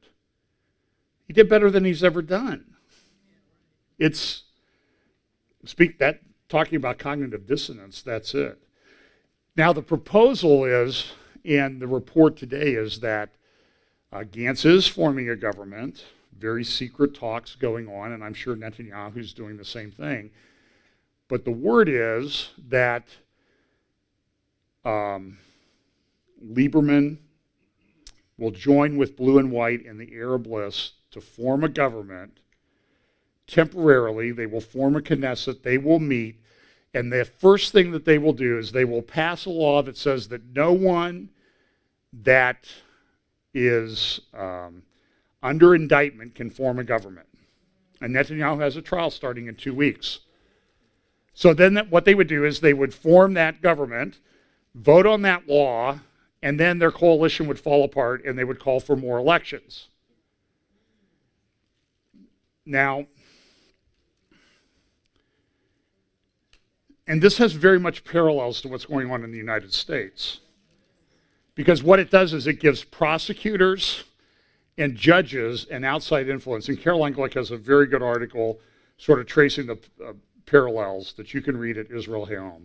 He did better than he's ever done. Talking about cognitive dissonance, that's it. Now the proposal is, and the report today is that Gantz is forming a government, very secret talks going on, and I'm sure Netanyahu's doing the same thing. But the word is that Lieberman will join with blue and white in the Arab list to form a government. Temporarily, they will form a Knesset, they will meet, and the first thing that they will do is they will pass a law that says that no one that is under indictment can form a government. And Netanyahu has a trial starting in 2 weeks. So then what they would do is they would form that government, vote on that law, and then their coalition would fall apart and they would call for more elections. Now, and this has very much parallels to what's going on in the United States. Because what it does is it gives prosecutors and judges an outside influence. And Caroline Glick has a very good article sort of tracing the parallels that you can read at Israel Hayom.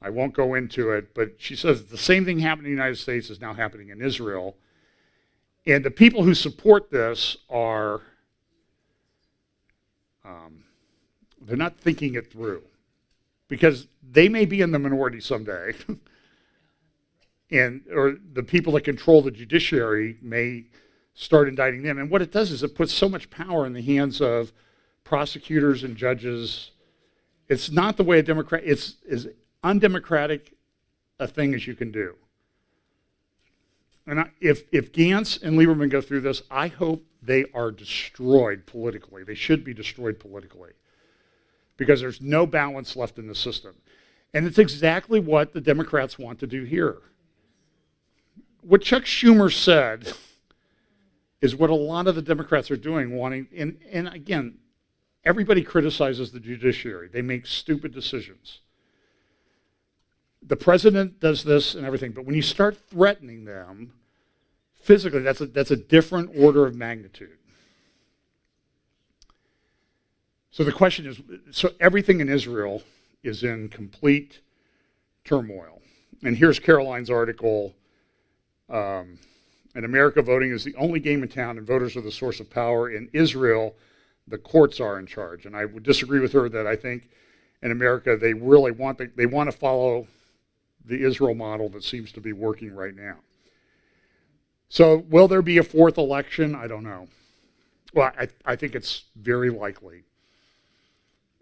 I won't go into it, but she says the same thing happened in the United States is now happening in Israel. And the people who support this are, they're not thinking it through. Because they may be in the minority someday. Or the people that control the judiciary may start indicting them. And what it does is it puts so much power in the hands of prosecutors and judges. It's not the way it's as undemocratic a thing as you can do. And if Gantz and Lieberman go through this, I hope they are destroyed politically. They should be destroyed politically. Because there's no balance left in the system. And it's exactly what the Democrats want to do here. What Chuck Schumer said is what a lot of the Democrats are doing, and again, everybody criticizes the judiciary. They make stupid decisions. The president does this and everything, but when you start threatening them physically, that's a different order of magnitude. So the question is, so everything in Israel is in complete turmoil. And here's Caroline's article, in America, voting is the only game in town and voters are the source of power. In Israel, the courts are in charge. And I would disagree with her that I think in America they really want to follow the Israel model that seems to be working right now. So will there be a fourth election? I don't know. Well, I think it's very likely.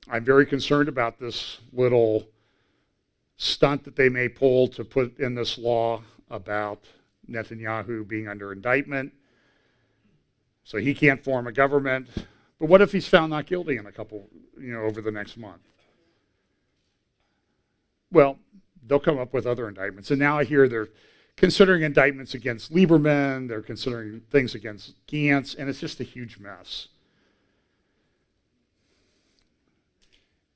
I'm very concerned about this little stunt that they may pull to put in this law about Netanyahu being under indictment. So he can't form a government. But what if he's found not guilty in over the next month? Well, they'll come up with other indictments. And now I hear they're considering indictments against Lieberman. They're considering things against Gantz. And it's just a huge mess.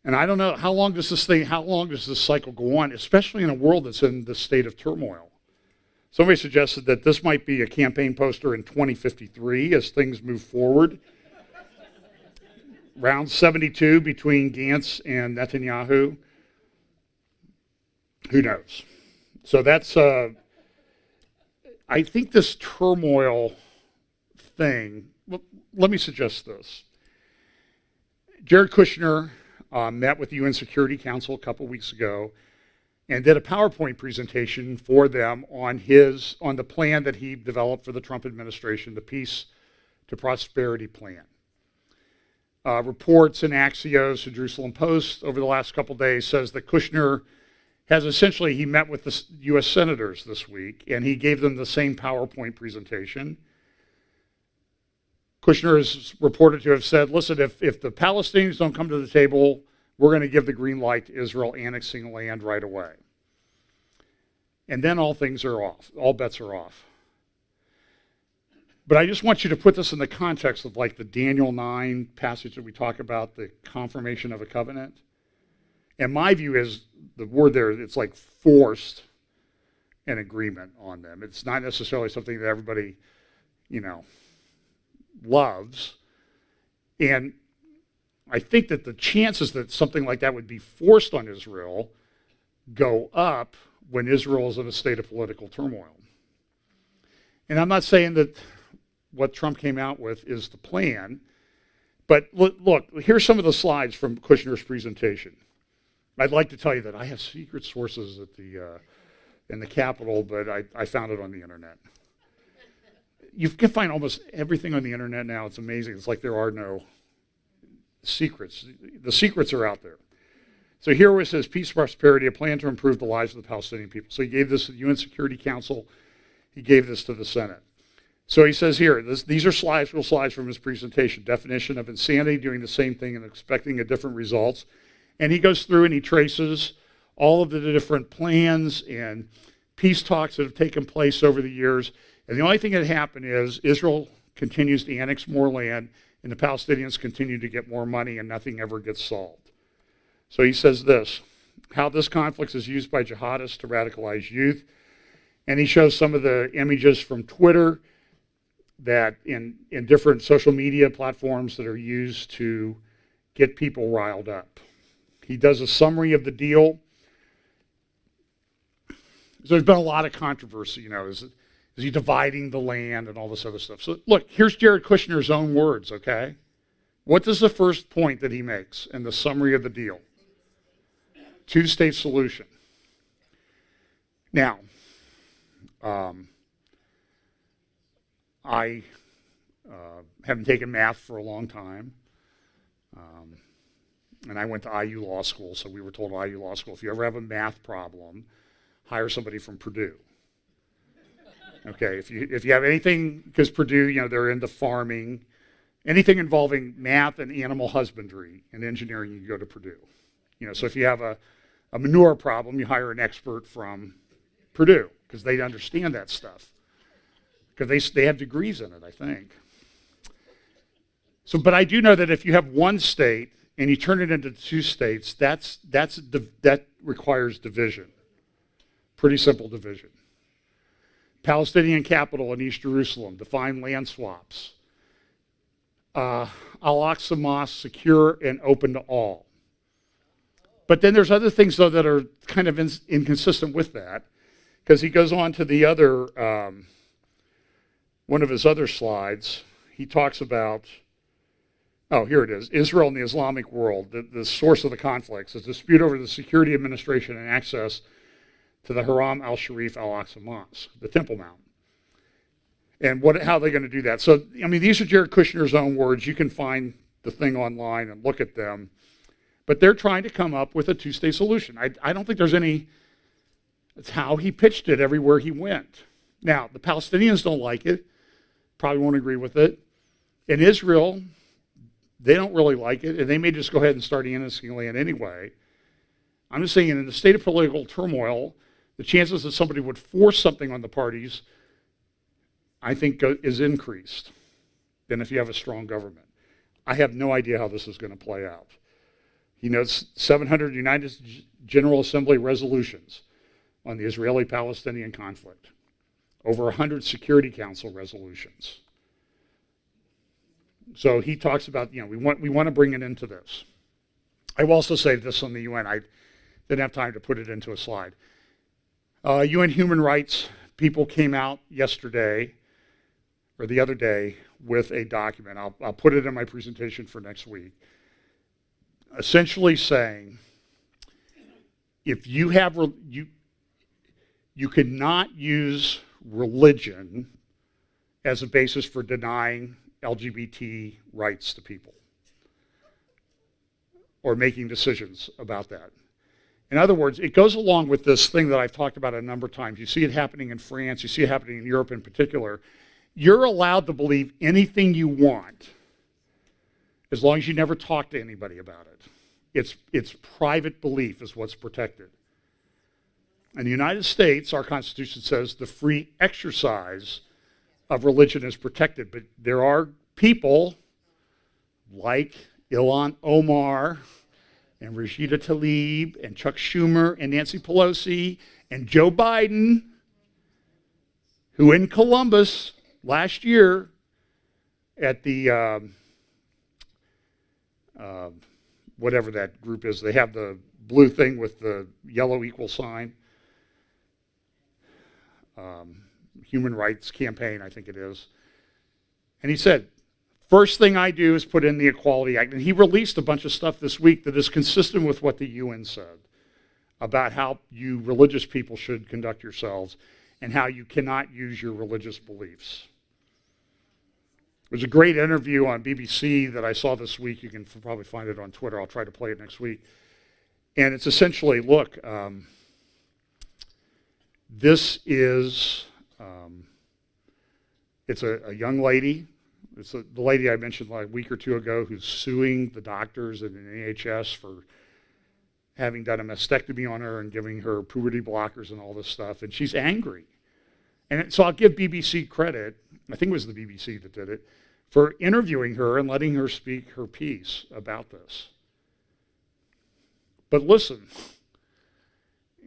And I don't know, how long does this cycle go on, especially in a world that's in the state of turmoil? Somebody suggested that this might be a campaign poster in 2053 as things move forward. Round 72 between Gantz and Netanyahu. Who knows? So that's, I think this turmoil thing, well, let me suggest this. Jared Kushner met with the UN Security Council a couple weeks ago and did a PowerPoint presentation for them on the plan that he developed for the Trump administration, the Peace to Prosperity Plan. Reports in Axios and Jerusalem Post over the last couple days says that Kushner he met with the U.S. senators this week, and he gave them the same PowerPoint presentation. Kushner is reported to have said, listen, if the Palestinians don't come to the table, we're going to give the green light to Israel annexing land right away. And then all things are off. All bets are off. But I just want you to put this in the context of like the Daniel 9 passage that we talk about, the confirmation of a covenant. And my view is the word there, it's like forced an agreement on them. It's not necessarily something that everybody, loves. And I think that the chances that something like that would be forced on Israel go up when Israel is in a state of political turmoil. And I'm not saying that what Trump came out with is the plan, but look, here's some of the slides from Kushner's presentation. I'd like to tell you that I have secret sources at in the Capitol, but I found it on the internet. You can find almost everything on the internet now. It's amazing. It's like there are no secrets. The secrets are out there. So here it says, peace, prosperity, a plan to improve the lives of the Palestinian people. So he gave this to the UN Security Council. He gave this to the Senate. So he says here, these are real slides from his presentation. Definition of insanity, doing the same thing and expecting a different results. And he goes through and he traces all of the different plans and peace talks that have taken place over the years. And the only thing that happened is Israel continues to annex more land and the Palestinians continue to get more money and nothing ever gets solved. So he says this, how this conflict is used by jihadists to radicalize youth. And he shows some of the images from Twitter that in different social media platforms that are used to get people riled up. He does a summary of the deal. So there's been a lot of controversy, is he dividing the land and all this other stuff. So look, here's Jared Kushner's own words, okay? What is the first point that he makes in the summary of the deal? Two-state solution. Now, I haven't taken math for a long time. And I went to IU Law School, so we were told at IU Law School, if you ever have a math problem, hire somebody from Purdue. Okay, if you have anything, because Purdue, they're into farming, anything involving math and animal husbandry and engineering, you go to Purdue. So if you have a manure problem, you hire an expert from Purdue, because they understand that stuff. Because they have degrees in it, I think. So, but I do know that if you have one state and you turn it into two states, that requires division. Pretty simple division. Palestinian capital in East Jerusalem, define land swaps. Al-Aqsa Mosque secure and open to all. But then there's other things, though, that are kind of inconsistent with that, because he goes on to the other, one of his other slides. He talks about, here it is, Israel and the Islamic world, the source of the conflicts, is dispute over the security, administration, and access to the Haram al-Sharif al-Aqsa Mosque, the Temple Mount. And how are they going to do that? So, these are Jared Kushner's own words. You can find the thing online and look at them. But they're trying to come up with a two-state solution. I don't think there's any, it's how he pitched it everywhere he went. Now, the Palestinians don't like it, probably won't agree with it. In Israel, they don't really like it, and they may just go ahead and start annexing land anyway. I'm just saying, in the state of political turmoil, the chances that somebody would force something on the parties, I think, is increased than if you have a strong government. I have no idea how this is going to play out. He notes 700 United General Assembly resolutions on the Israeli-Palestinian conflict. over 100 Security Council resolutions. So he talks about, we want to bring it into this. I will also say this on the UN. I didn't have time to put it into a slide. UN human rights people came out yesterday or the other day with a document. I'll put it in my presentation for next week. Essentially saying, if you have you could not use religion as a basis for denying LGBT rights to people or making decisions about that. In other words, it goes along with this thing that I've talked about a number of times. You see it happening in France, you see it happening in Europe in particular. You're allowed to believe anything you want as long as you never talk to anybody about it. It's private belief is what's protected. In the United States, our Constitution says the free exercise of religion is protected, but there are people like Ilhan Omar and Rashida Tlaib and Chuck Schumer and Nancy Pelosi and Joe Biden, who in Columbus last year at the whatever that group is, they have the blue thing with the yellow equal sign. Human Rights Campaign, I think it is. And he said, first thing I do is put in the Equality Act. And he released a bunch of stuff this week that is consistent with what the UN said about how you religious people should conduct yourselves and how you cannot use your religious beliefs. There's a great interview on BBC that I saw this week. You can probably find it on Twitter. I'll try to play it next week. And it's essentially, look, this is, it's a young lady. It's the lady I mentioned like a week or two ago who's suing the doctors and the NHS for having done a mastectomy on her and giving her puberty blockers and all this stuff. And she's angry. And so I'll give BBC credit, I think it was the BBC that did it, for interviewing her and letting her speak her piece about this. But listen,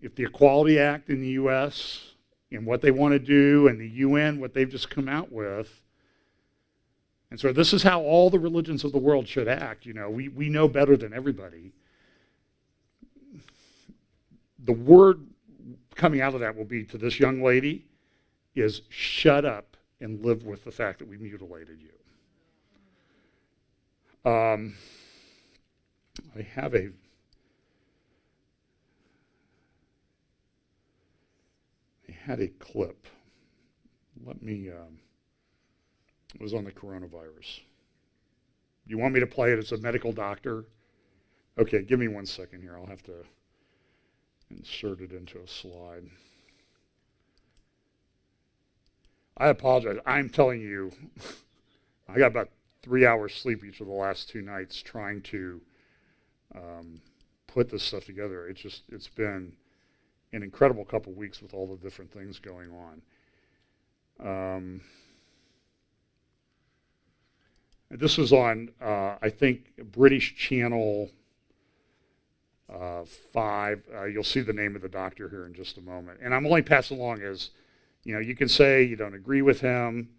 if the Equality Act in the U.S. and what they want to do and the UN, what they've just come out with, and so this is how all the religions of the world should act. We know better than everybody. The word coming out of that will be to this young lady is shut up and live with the fact that we mutilated you. I had a clip. It was on the coronavirus. You want me to play it as a medical doctor? Okay, give me 1 second here. I'll have to insert it into a slide. I apologize. I'm telling you, I got about 3 hours sleep each of the last 2 nights trying to put this stuff together. It's been an incredible couple weeks with all the different things going on. This was on, I think, British Channel 5. You'll see the name of the doctor here in just a moment. And I'm only passing along as, you can say you don't agree with him,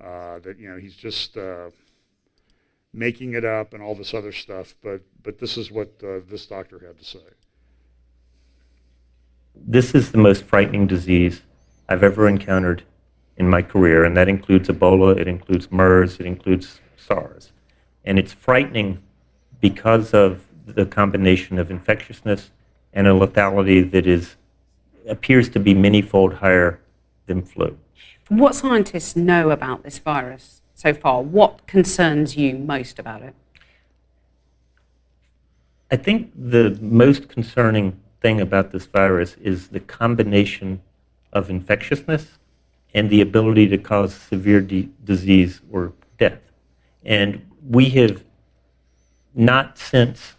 that, he's just making it up and all this other stuff. But this is what this doctor had to say. This is the most frightening disease I've ever encountered in my career, and that includes Ebola, it includes MERS, it includes SARS. And it's frightening because of the combination of infectiousness and a lethality that appears to be many-fold higher than flu. What scientists know about this virus so far? What concerns you most about it? I think the most concerning thing about this virus is the combination of infectiousness and the ability to cause severe disease or death. And we have not since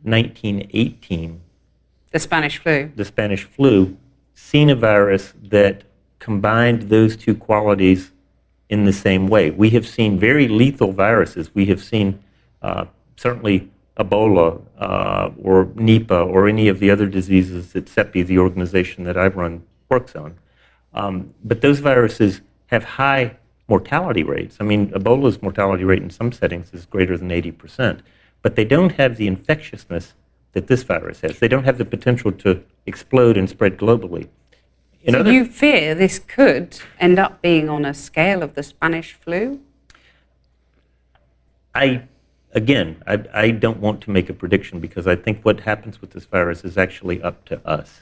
1918, the Spanish flu, seen a virus that combined those two qualities in the same way. We have seen very lethal viruses. We have seen certainly Ebola or Nipah or any of the other diseases that CEPI, the organization that I run, works on. But those viruses have high mortality rates. I mean, Ebola's mortality rate in some settings is greater than 80%, but they don't have the infectiousness that this virus has. They don't have the potential to explode and spread globally. So you fear this could end up being on a scale of the Spanish flu? I don't want to make a prediction because I think what happens with this virus is actually up to us.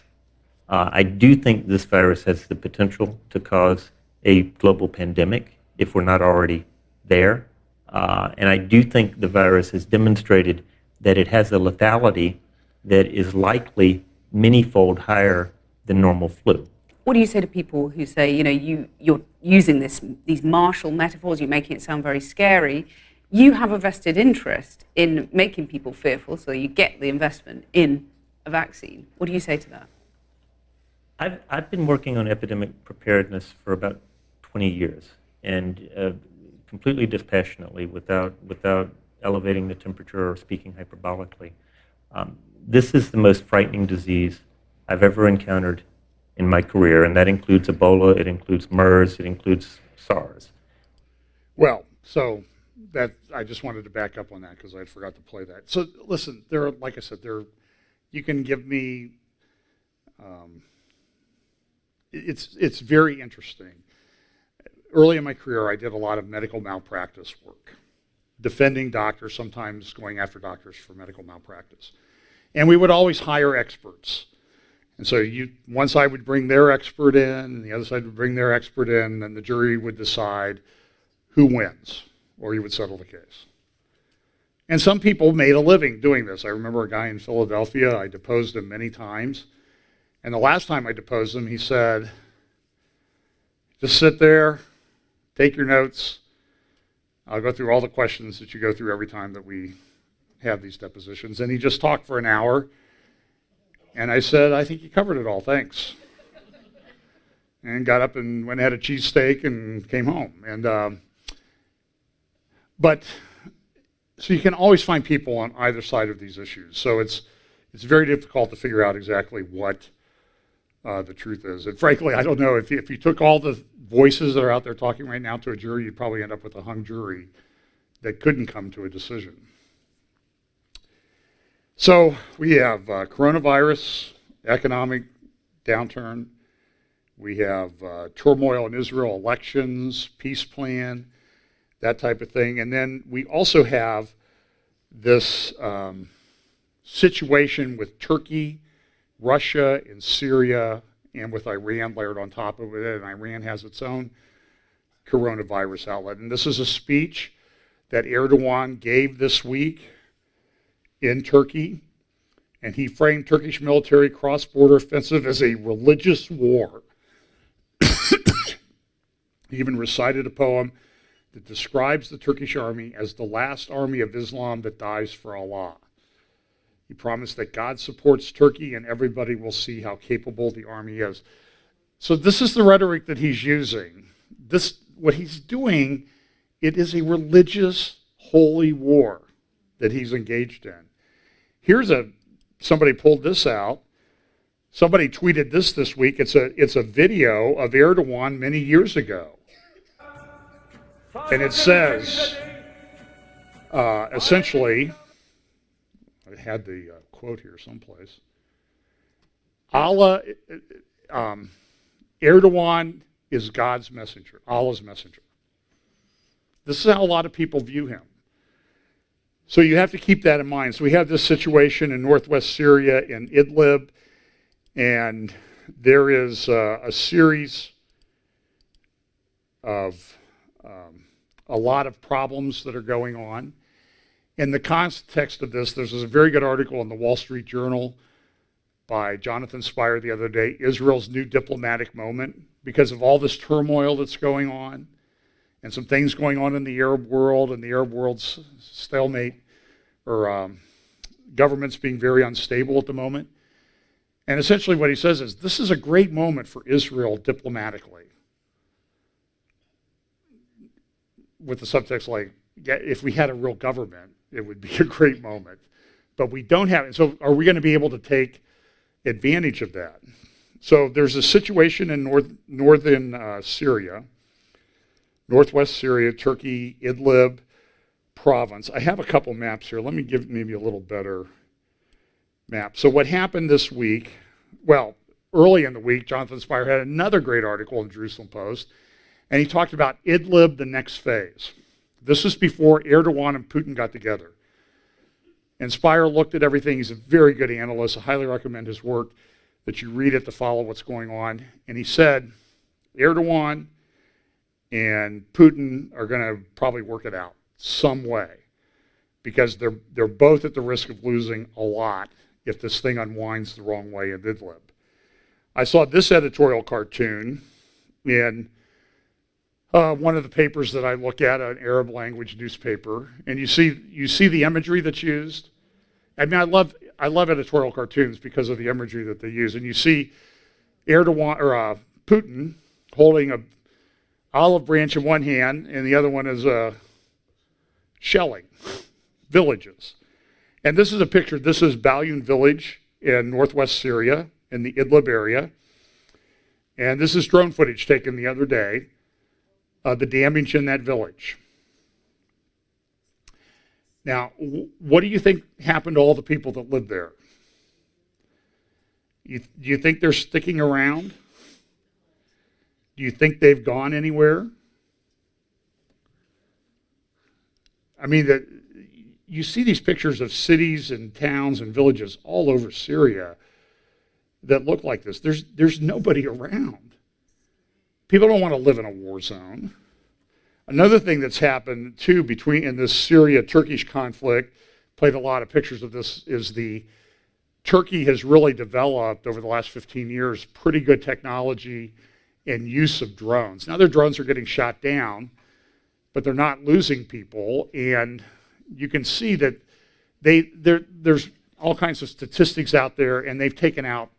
I do think this virus has the potential to cause a global pandemic if we're not already there. And I do think the virus has demonstrated that it has a lethality that is likely many-fold higher than normal flu. What do you say to people who say, you're using these martial metaphors, you're making it sound very scary. You have a vested interest in making people fearful, so you get the investment in a vaccine. What do you say to that? I've been working on epidemic preparedness for about 20 years, and completely dispassionately, without elevating the temperature or speaking hyperbolically. This is the most frightening disease I've ever encountered in my career, and that includes Ebola, it includes MERS, it includes SARS. Well, so that I just wanted to back up on that because I forgot to play that. So listen, like I said, you can give me. It's very interesting. Early in my career, I did a lot of medical malpractice work, defending doctors, sometimes going after doctors for medical malpractice. And we would always hire experts. And so one side would bring their expert in, and the other side would bring their expert in, and the jury would decide who wins, or you would settle the case. And some people made a living doing this. I remember a guy in Philadelphia, I deposed him many times. And the last time I deposed him, he said, just sit there, take your notes. I'll go through all the questions that you go through every time that we have these depositions. And he just talked for an hour. And I said, I think you covered it all, thanks. And got up and went and had a cheesesteak and came home. And so you can always find people on either side of these issues. So it's very difficult to figure out exactly what the truth is. And frankly, I don't know, if you took all the voices that are out there talking right now to a jury, you'd probably end up with a hung jury that couldn't come to a decision. So we have coronavirus, economic downturn. We have turmoil in Israel, elections, peace plan, that type of thing. And then we also have this situation with Turkey, Russia, and Syria, and with Iran layered on top of it. And Iran has its own coronavirus outlet. And this is a speech that Erdogan gave this week in Turkey. And he framed Turkish military cross-border offensive as a religious war. He even recited a poem that describes the Turkish army as the last army of Islam that dies for Allah. He promised that God supports Turkey and everybody will see how capable the army is. So this is the rhetoric that he's using. What he's doing, it is a religious holy war that he's engaged in. Somebody pulled this out. Somebody tweeted this week. It's a video of Erdogan many years ago. And it says, essentially, I had the quote here someplace. Erdogan is God's messenger, Allah's messenger. This is how a lot of people view him. So you have to keep that in mind. So we have this situation in northwest Syria in Idlib, and there is a series of a lot of problems that are going on. In the context of this, there's a very good article in the Wall Street Journal by Jonathan Spire the other day, Israel's new diplomatic moment, because of all this turmoil that's going on and some things going on in the Arab world and the Arab world's stalemate or governments being very unstable at the moment. And essentially what he says is, this is a great moment for Israel diplomatically. With the subtext like, if we had a real government, it would be a great moment. But we don't have it. So are we going to be able to take advantage of that? So there's a situation in northern Syria, northwest Syria, Turkey, Idlib province. I have a couple maps here. Let me give maybe a little better map. So what happened this week, well, early in the week, Jonathan Spire had another great article in the Jerusalem Post, and he talked about Idlib, the next phase. This is before Erdogan and Putin got together. And Spire looked at everything. He's a very good analyst. I highly recommend his work, that you read it to follow what's going on. And he said, Erdogan and Putin are going to probably work it out some way, because they're both at the risk of losing a lot if this thing unwinds the wrong way in Idlib. I saw this editorial cartoon in one of the papers that I look at, an Arab language newspaper, and you see the imagery that's used. I mean, I love editorial cartoons because of the imagery that they use. And you see Erdogan or Putin holding a olive branch in one hand, and the other one is shelling villages. And this is a picture. This is Balyoun village in northwest Syria in the Idlib area. And this is drone footage taken the other day. The damage in that village. Now, what do you think happened to all the people that lived there? Do you think they're sticking around? Do you think they've gone anywhere? I mean, you see these pictures of cities and towns and villages all over Syria that look like this. There's nobody around. People don't want to live in a war zone. Another thing that's happened too in this Syria-Turkish conflict, played a lot of pictures of this, is Turkey has really developed over the last 15 years pretty good technology and use of drones. Now their drones are getting shot down, but they're not losing people, and you can see that there's all kinds of statistics out there, and they've taken out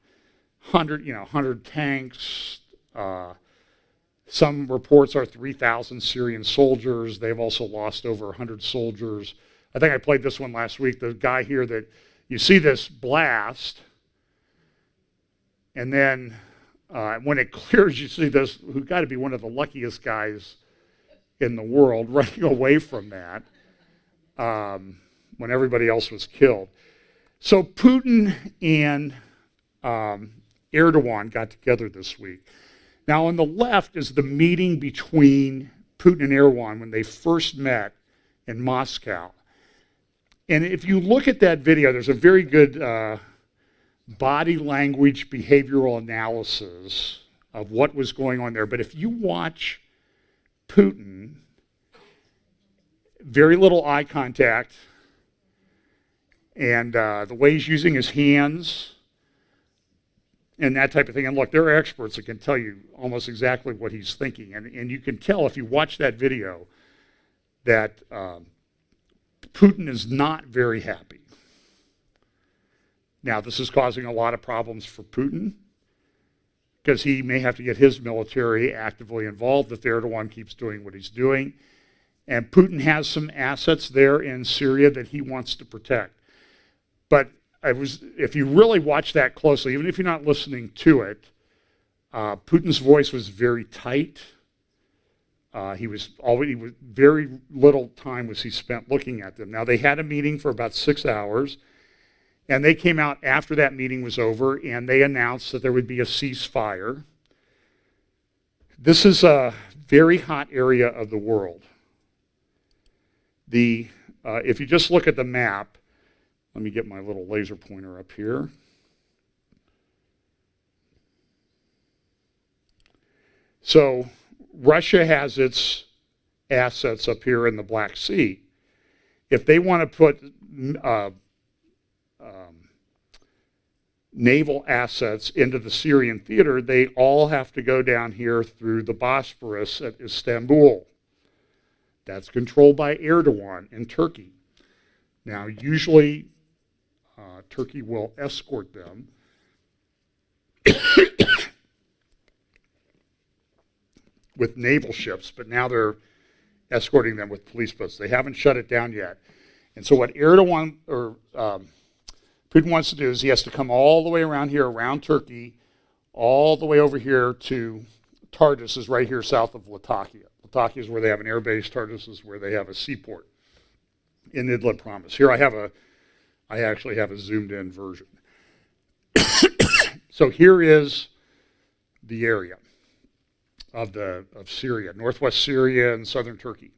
100 tanks. Some reports are 3,000 Syrian soldiers. They've also lost over 100 soldiers. I think I played this one last week. The guy here that you see this blast, and then when it clears, you see this, who got to be one of the luckiest guys in the world, running away from that when everybody else was killed. So Putin and Erdogan got together this week. Now, on the left is the meeting between Putin and Erdogan when they first met in Moscow. And if you look at that video, there's a very good body language behavioral analysis of what was going on there. But if you watch Putin, very little eye contact, and the way he's using his hands, and that type of thing. And look, there are experts that can tell you almost exactly what he's thinking. And you can tell if you watch that video that Putin is not very happy. Now, this is causing a lot of problems for Putin, because he may have to get his military actively involved if Erdogan keeps doing what he's doing. And Putin has some assets there in Syria that he wants to protect. But if you really watch that closely, even if you're not listening to it, Putin's voice was very tight. Very little time was he spent looking at them. Now, they had a meeting for about 6 hours, and they came out after that meeting was over, and they announced that there would be a ceasefire. This is a very hot area of the world. If you just look at the map, let me get my little laser pointer up here. So Russia has its assets up here in the Black Sea. If they want to put naval assets into the Syrian theater, they all have to go down here through the Bosphorus at Istanbul. That's controlled by Erdogan in Turkey. Now, usually Turkey will escort them. With naval ships, but now they're escorting them with police boats. They haven't shut it down yet. And so what Erdogan or Putin wants to do is he has to come all the way around here, around Turkey, all the way over here to Tartus is right here south of Latakia. Latakia is where they have an air base. Tartus is where they have a seaport in Idlib province. Here I actually have a zoomed in version. So here is the area of Syria, northwest Syria and southern Turkey.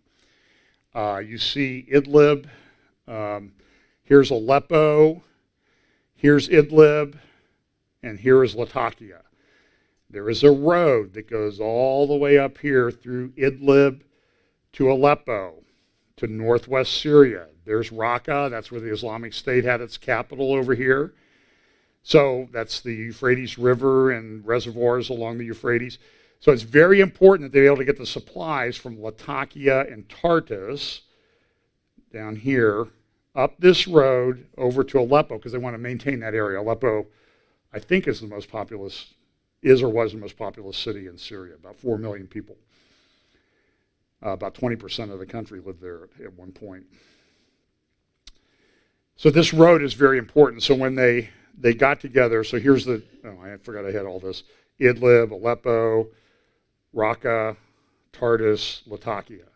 You see Idlib. Here's Aleppo. Here's Idlib. And here is Latakia. There is a road that goes all the way up here through Idlib to Aleppo, to northwest Syria. There's Raqqa. That's where the Islamic State had its capital over here. So that's the Euphrates River and reservoirs along the Euphrates. So it's very important that they're able to get the supplies from Latakia and Tartus down here, up this road over to Aleppo, because they want to maintain that area. Aleppo, I think, is or was the most populous city in Syria, about 4 million people. About 20% of the country lived there at one point. So this road is very important. So when they got together, so here's I forgot I had all this. Idlib, Aleppo, Raqqa, Tartus, Latakia.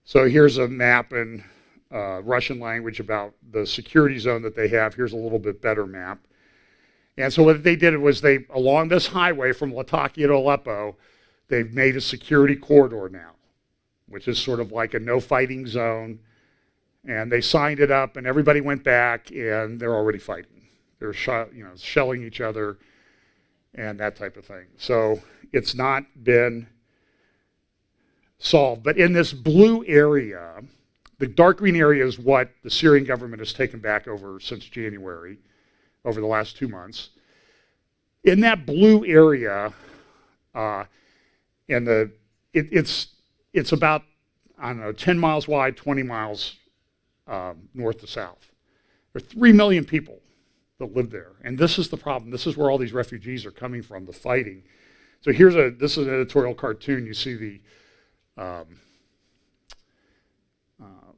So here's a map in Russian language about the security zone that they have. Here's a little bit better map. And so what they did was along this highway from Latakia to Aleppo, they've made a security corridor now, which is sort of like a no fighting zone. And they signed it up, and everybody went back, and they're already fighting. They're shelling each other and that type of thing. So it's not been solved. But in this blue area, the dark green area is what the Syrian government has taken back over since January, over the last 2 months. In that blue area, it's about, 10 miles wide, 20 miles north to south. There are 3 million people that live there. And this is the problem. This is where all these refugees are coming from, the fighting. So this is an editorial cartoon. You see the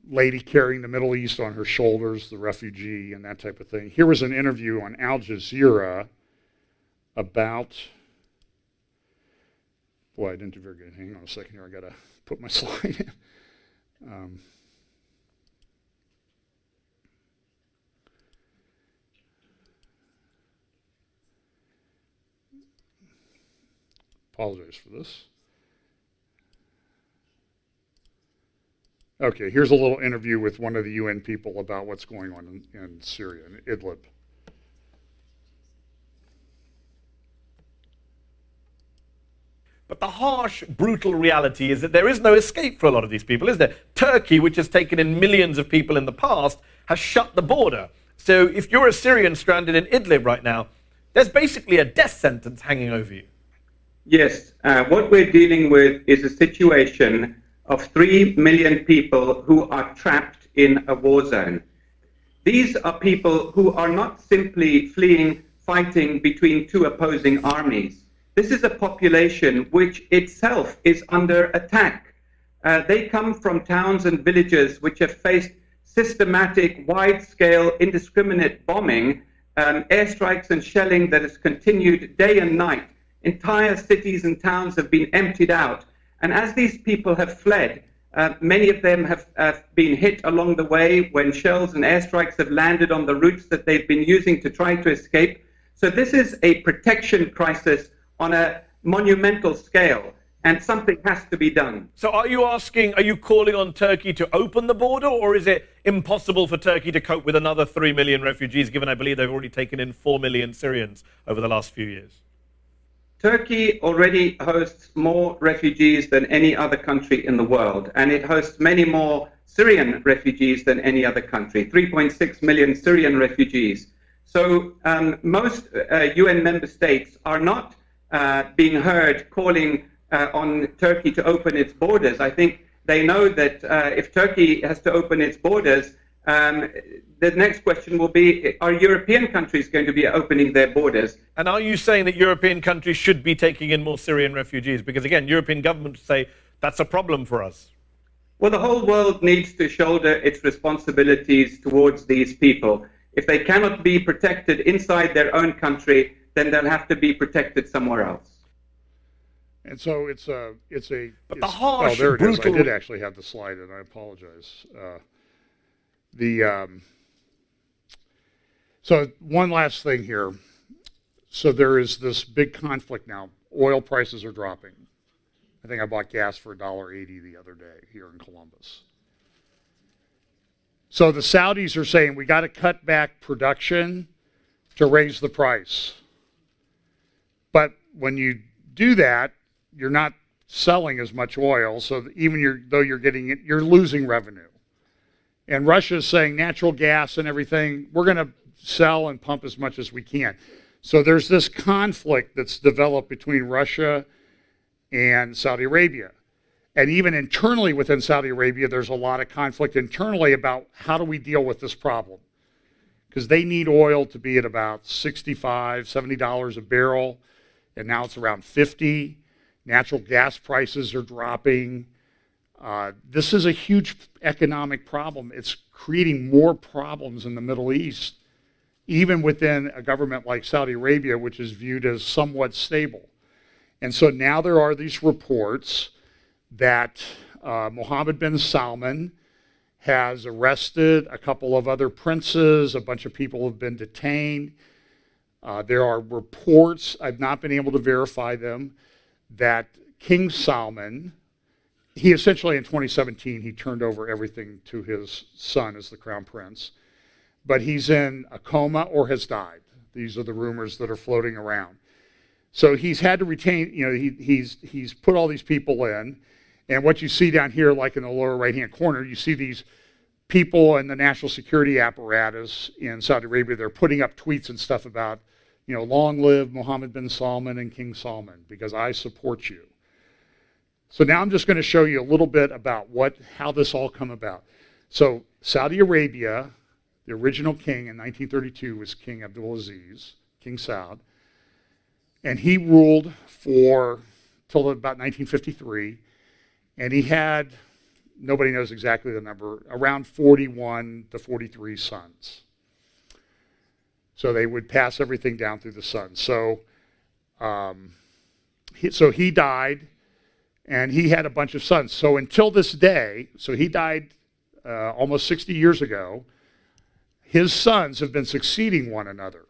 lady carrying the Middle East on her shoulders, the refugee, and that type of thing. Here was an interview on Al Jazeera about, boy, I didn't do very good. Hang on a second here. I got to put my slide in. Apologize for this. Okay, here's a little interview with one of the UN people about what's going on in Syria, in Idlib. But the harsh, brutal reality is that there is no escape for a lot of these people, is there? Turkey, which has taken in millions of people in the past, has shut the border. So if you're a Syrian stranded in Idlib right now, there's basically a death sentence hanging over you. Yes, what we're dealing with is a situation of 3 million people who are trapped in a war zone. These are people who are not simply fleeing fighting between two opposing armies. This is a population which itself is under attack. They come from towns and villages which have faced systematic, wide-scale, indiscriminate bombing, airstrikes and shelling that has continued day and night. Entire cities and towns have been emptied out. And as these people have fled, many of them have been hit along the way when shells and airstrikes have landed on the routes that they've been using to try to escape. So this is a protection crisis on a monumental scale, and something has to be done. So are you calling on Turkey to open the border, or is it impossible for Turkey to cope with another 3 million refugees, given I believe they've already taken in 4 million Syrians over the last few years? Turkey already hosts more refugees than any other country in the world, and it hosts many more Syrian refugees than any other country, 3.6 million Syrian refugees. So most UN member states are not being heard calling on Turkey to open its borders. I think they know that if Turkey has to open its borders, the next question will be, are European countries going to be opening their borders? And are you saying that European countries should be taking in more Syrian refugees? Because again, European governments say that's a problem for us. Well, the whole world needs to shoulder its responsibilities towards these people. If they cannot be protected inside their own country, then they'll have to be protected somewhere else. And so it's But the harsh, oh, there it is. I brutal. did actually have the slide, and I apologize. So one last thing here. So there is this big conflict now. Oil prices are dropping. I think I bought gas for $1.80 the other day here in Columbus. So the Saudis are saying we got to cut back production to raise the price. But when you do that, you're not selling as much oil, so even though you're getting it, you're losing revenue. And Russia is saying natural gas and everything, we're going to sell and pump as much as we can. So there's this conflict that's developed between Russia and Saudi Arabia. And even internally within Saudi Arabia, there's a lot of conflict internally about how do we deal with this problem. Because they need oil to be at about $65, $70 a barrel, and now it's around 50. Natural gas prices are dropping. This is a huge economic problem. It's creating more problems in the Middle East, even within a government like Saudi Arabia, which is viewed as somewhat stable. And so now there are these reports that Mohammed bin Salman has arrested a couple of other princes. A bunch of people have been detained. There are reports, I've not been able to verify them, that King Salman, he essentially in 2017, he turned over everything to his son as the crown prince. But he's in a coma or has died. These are the rumors that are floating around. So he's had to retain, he's put all these people in. And what you see down here, like in the lower right-hand corner, you see these people in the national security apparatus in Saudi Arabia. They're putting up tweets and stuff about, long live Mohammed bin Salman and King Salman, because I support you. So now I'm just going to show you a little bit about how this all come about. So Saudi Arabia, the original king in 1932 was King Abdulaziz, King Saud, and he ruled till about 1953, and he had, nobody knows exactly the number, around 41 to 43 sons. So they would pass everything down through the sons. So he died, and he had a bunch of sons. So until this day, so he died almost 60 years ago, his sons have been succeeding one another.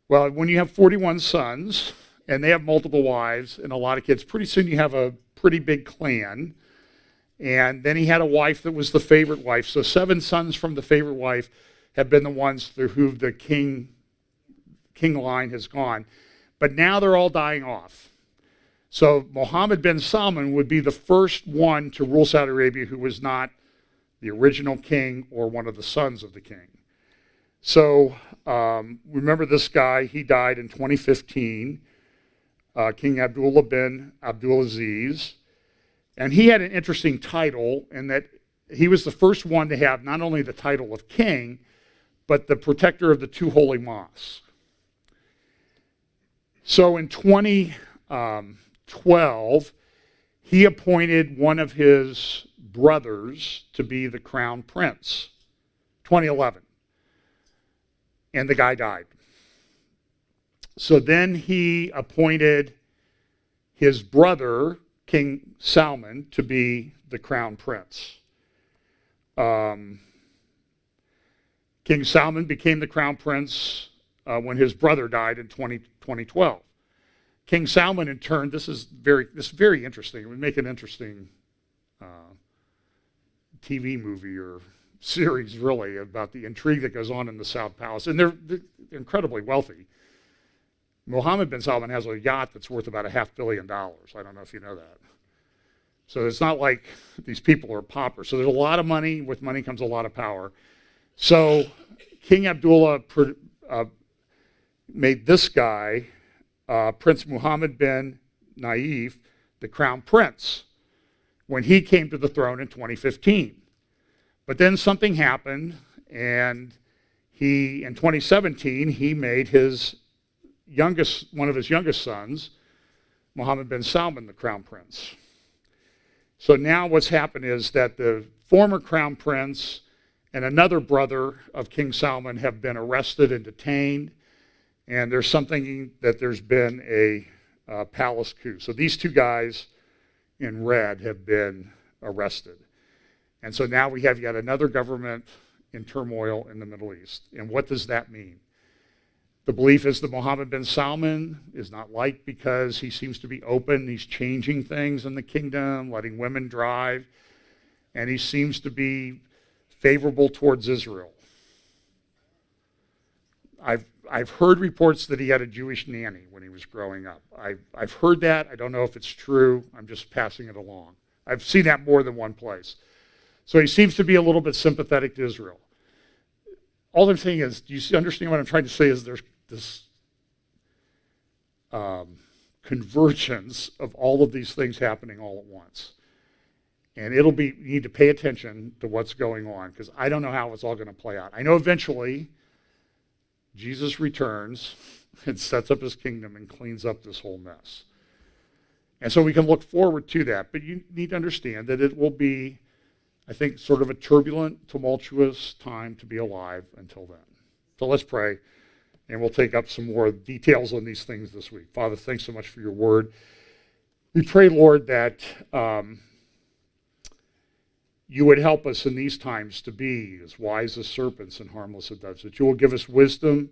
Well, when you have 41 sons, and they have multiple wives and a lot of kids, pretty soon you have a pretty big clan. And then he had a wife that was the favorite wife. So 7 sons from the favorite wife have been the ones through who the king line has gone. But now they're all dying off. So Mohammed bin Salman would be the first one to rule Saudi Arabia who was not the original king or one of the sons of the king. So remember this guy, he died in 2015, King Abdullah bin Abdulaziz. And he had an interesting title in that he was the first one to have not only the title of king, but the protector of the 2 holy mosques. So in 2012, he appointed one of his brothers to be the crown prince, 2011. And the guy died. So then he appointed his brother, King Salman, to be the crown prince. King Salman became the crown prince when his brother died in 2012. King Salman, in turn, this is very interesting. It would make an interesting TV movie or series, really, about the intrigue that goes on in the South Palace. And they're incredibly wealthy. Mohammed bin Salman has a yacht that's worth about $500 million. I don't know if you know that. So it's not like these people are paupers. So there's a lot of money. With money comes a lot of power. So King Abdullah made this guy, Prince Mohammed bin Naif, the crown prince when he came to the throne in 2015. But then something happened, and in 2017, he made one of his youngest sons, Mohammed bin Salman, the crown prince. So now what's happened is that the former crown prince and another brother of King Salman have been arrested and detained, And there's something that there's been a palace coup. So these two guys in red have been arrested. And so now we have yet another government in turmoil in the Middle East. And what does that mean? The belief is that Mohammed bin Salman is not liked because he seems to be open. He's changing things in the kingdom, letting women drive, and he seems to be favorable towards Israel. I've heard reports that he had a Jewish nanny when he was growing up. I've heard that. I don't know if it's true. I'm just passing it along. I've seen that more than one place. So he seems to be a little bit sympathetic to Israel. All I'm saying is, do you understand what I'm trying to say is there's this convergence of all of these things happening all at once. And you need to pay attention to what's going on, because I don't know how it's all going to play out. I know eventually Jesus returns and sets up his kingdom and cleans up this whole mess. And so we can look forward to that. But you need to understand that it will be, I think, sort of a turbulent, tumultuous time to be alive until then. So let's pray, and we'll take up some more details on these things this week. Father, thanks so much for your word. We pray, Lord, that you would help us in these times to be as wise as serpents and harmless as doves, that you will give us wisdom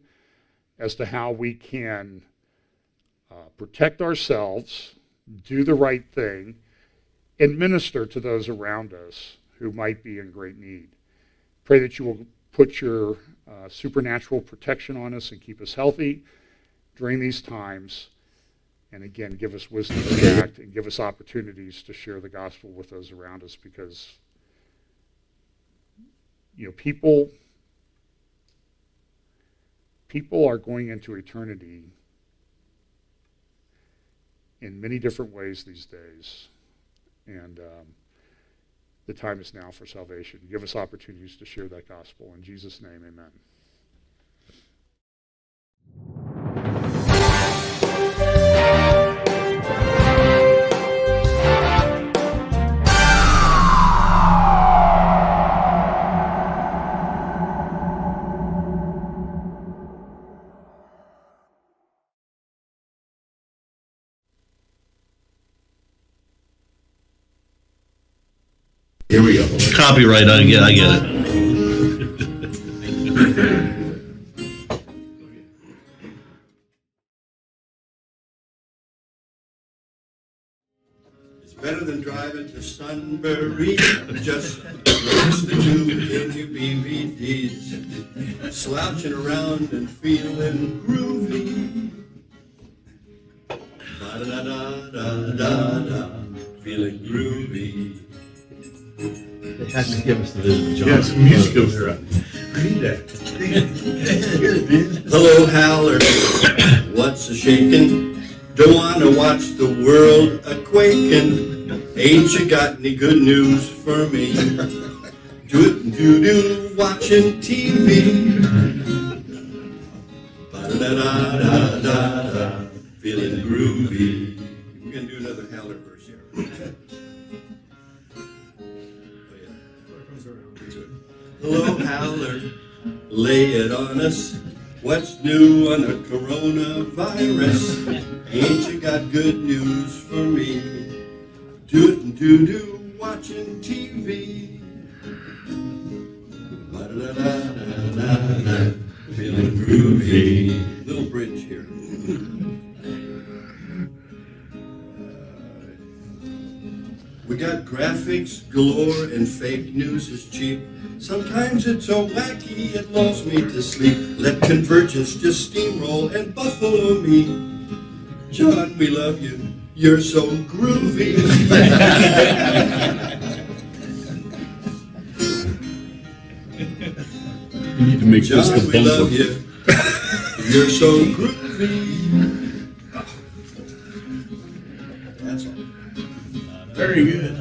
as to how we can protect ourselves, do the right thing, and minister to those around us who might be in great need. Pray that you will put your supernatural protection on us and keep us healthy during these times. And again, give us wisdom to act and give us opportunities to share the gospel with those around us, because people are going into eternity in many different ways these days. And the time is now for salvation. Give us opportunities to share that gospel. In Jesus' name, amen. Here we go. Copyright, I get it. It's better than driving to Sunbury, just watch the tube in your BVDs, slouching around and feeling groovy. Da-da-da-da-da-da, feeling groovy. They had to give us the John. Yes, musical era. Read that. Hello, Howler. What's a shaking? Don't want to watch the world a quaking. Ain't you got any good news for me? Do watching TV. Da-da-da-da-da, feeling groovy. We're gonna do another Howler verse here. Hello, Howler, lay it on us. What's new on the coronavirus? Ain't you got good news for me? Do watching TV. Da-da-da-da-da-da, feeling groovy. Little bridge here. We got graphics galore and fake news is cheap. Sometimes it's so wacky it lulls me to sleep. Let convergence just steamroll and buffalo me. John, we love you. You're so groovy. You need to make John, this the we love bumper. you. You're so groovy. That's all. Very good.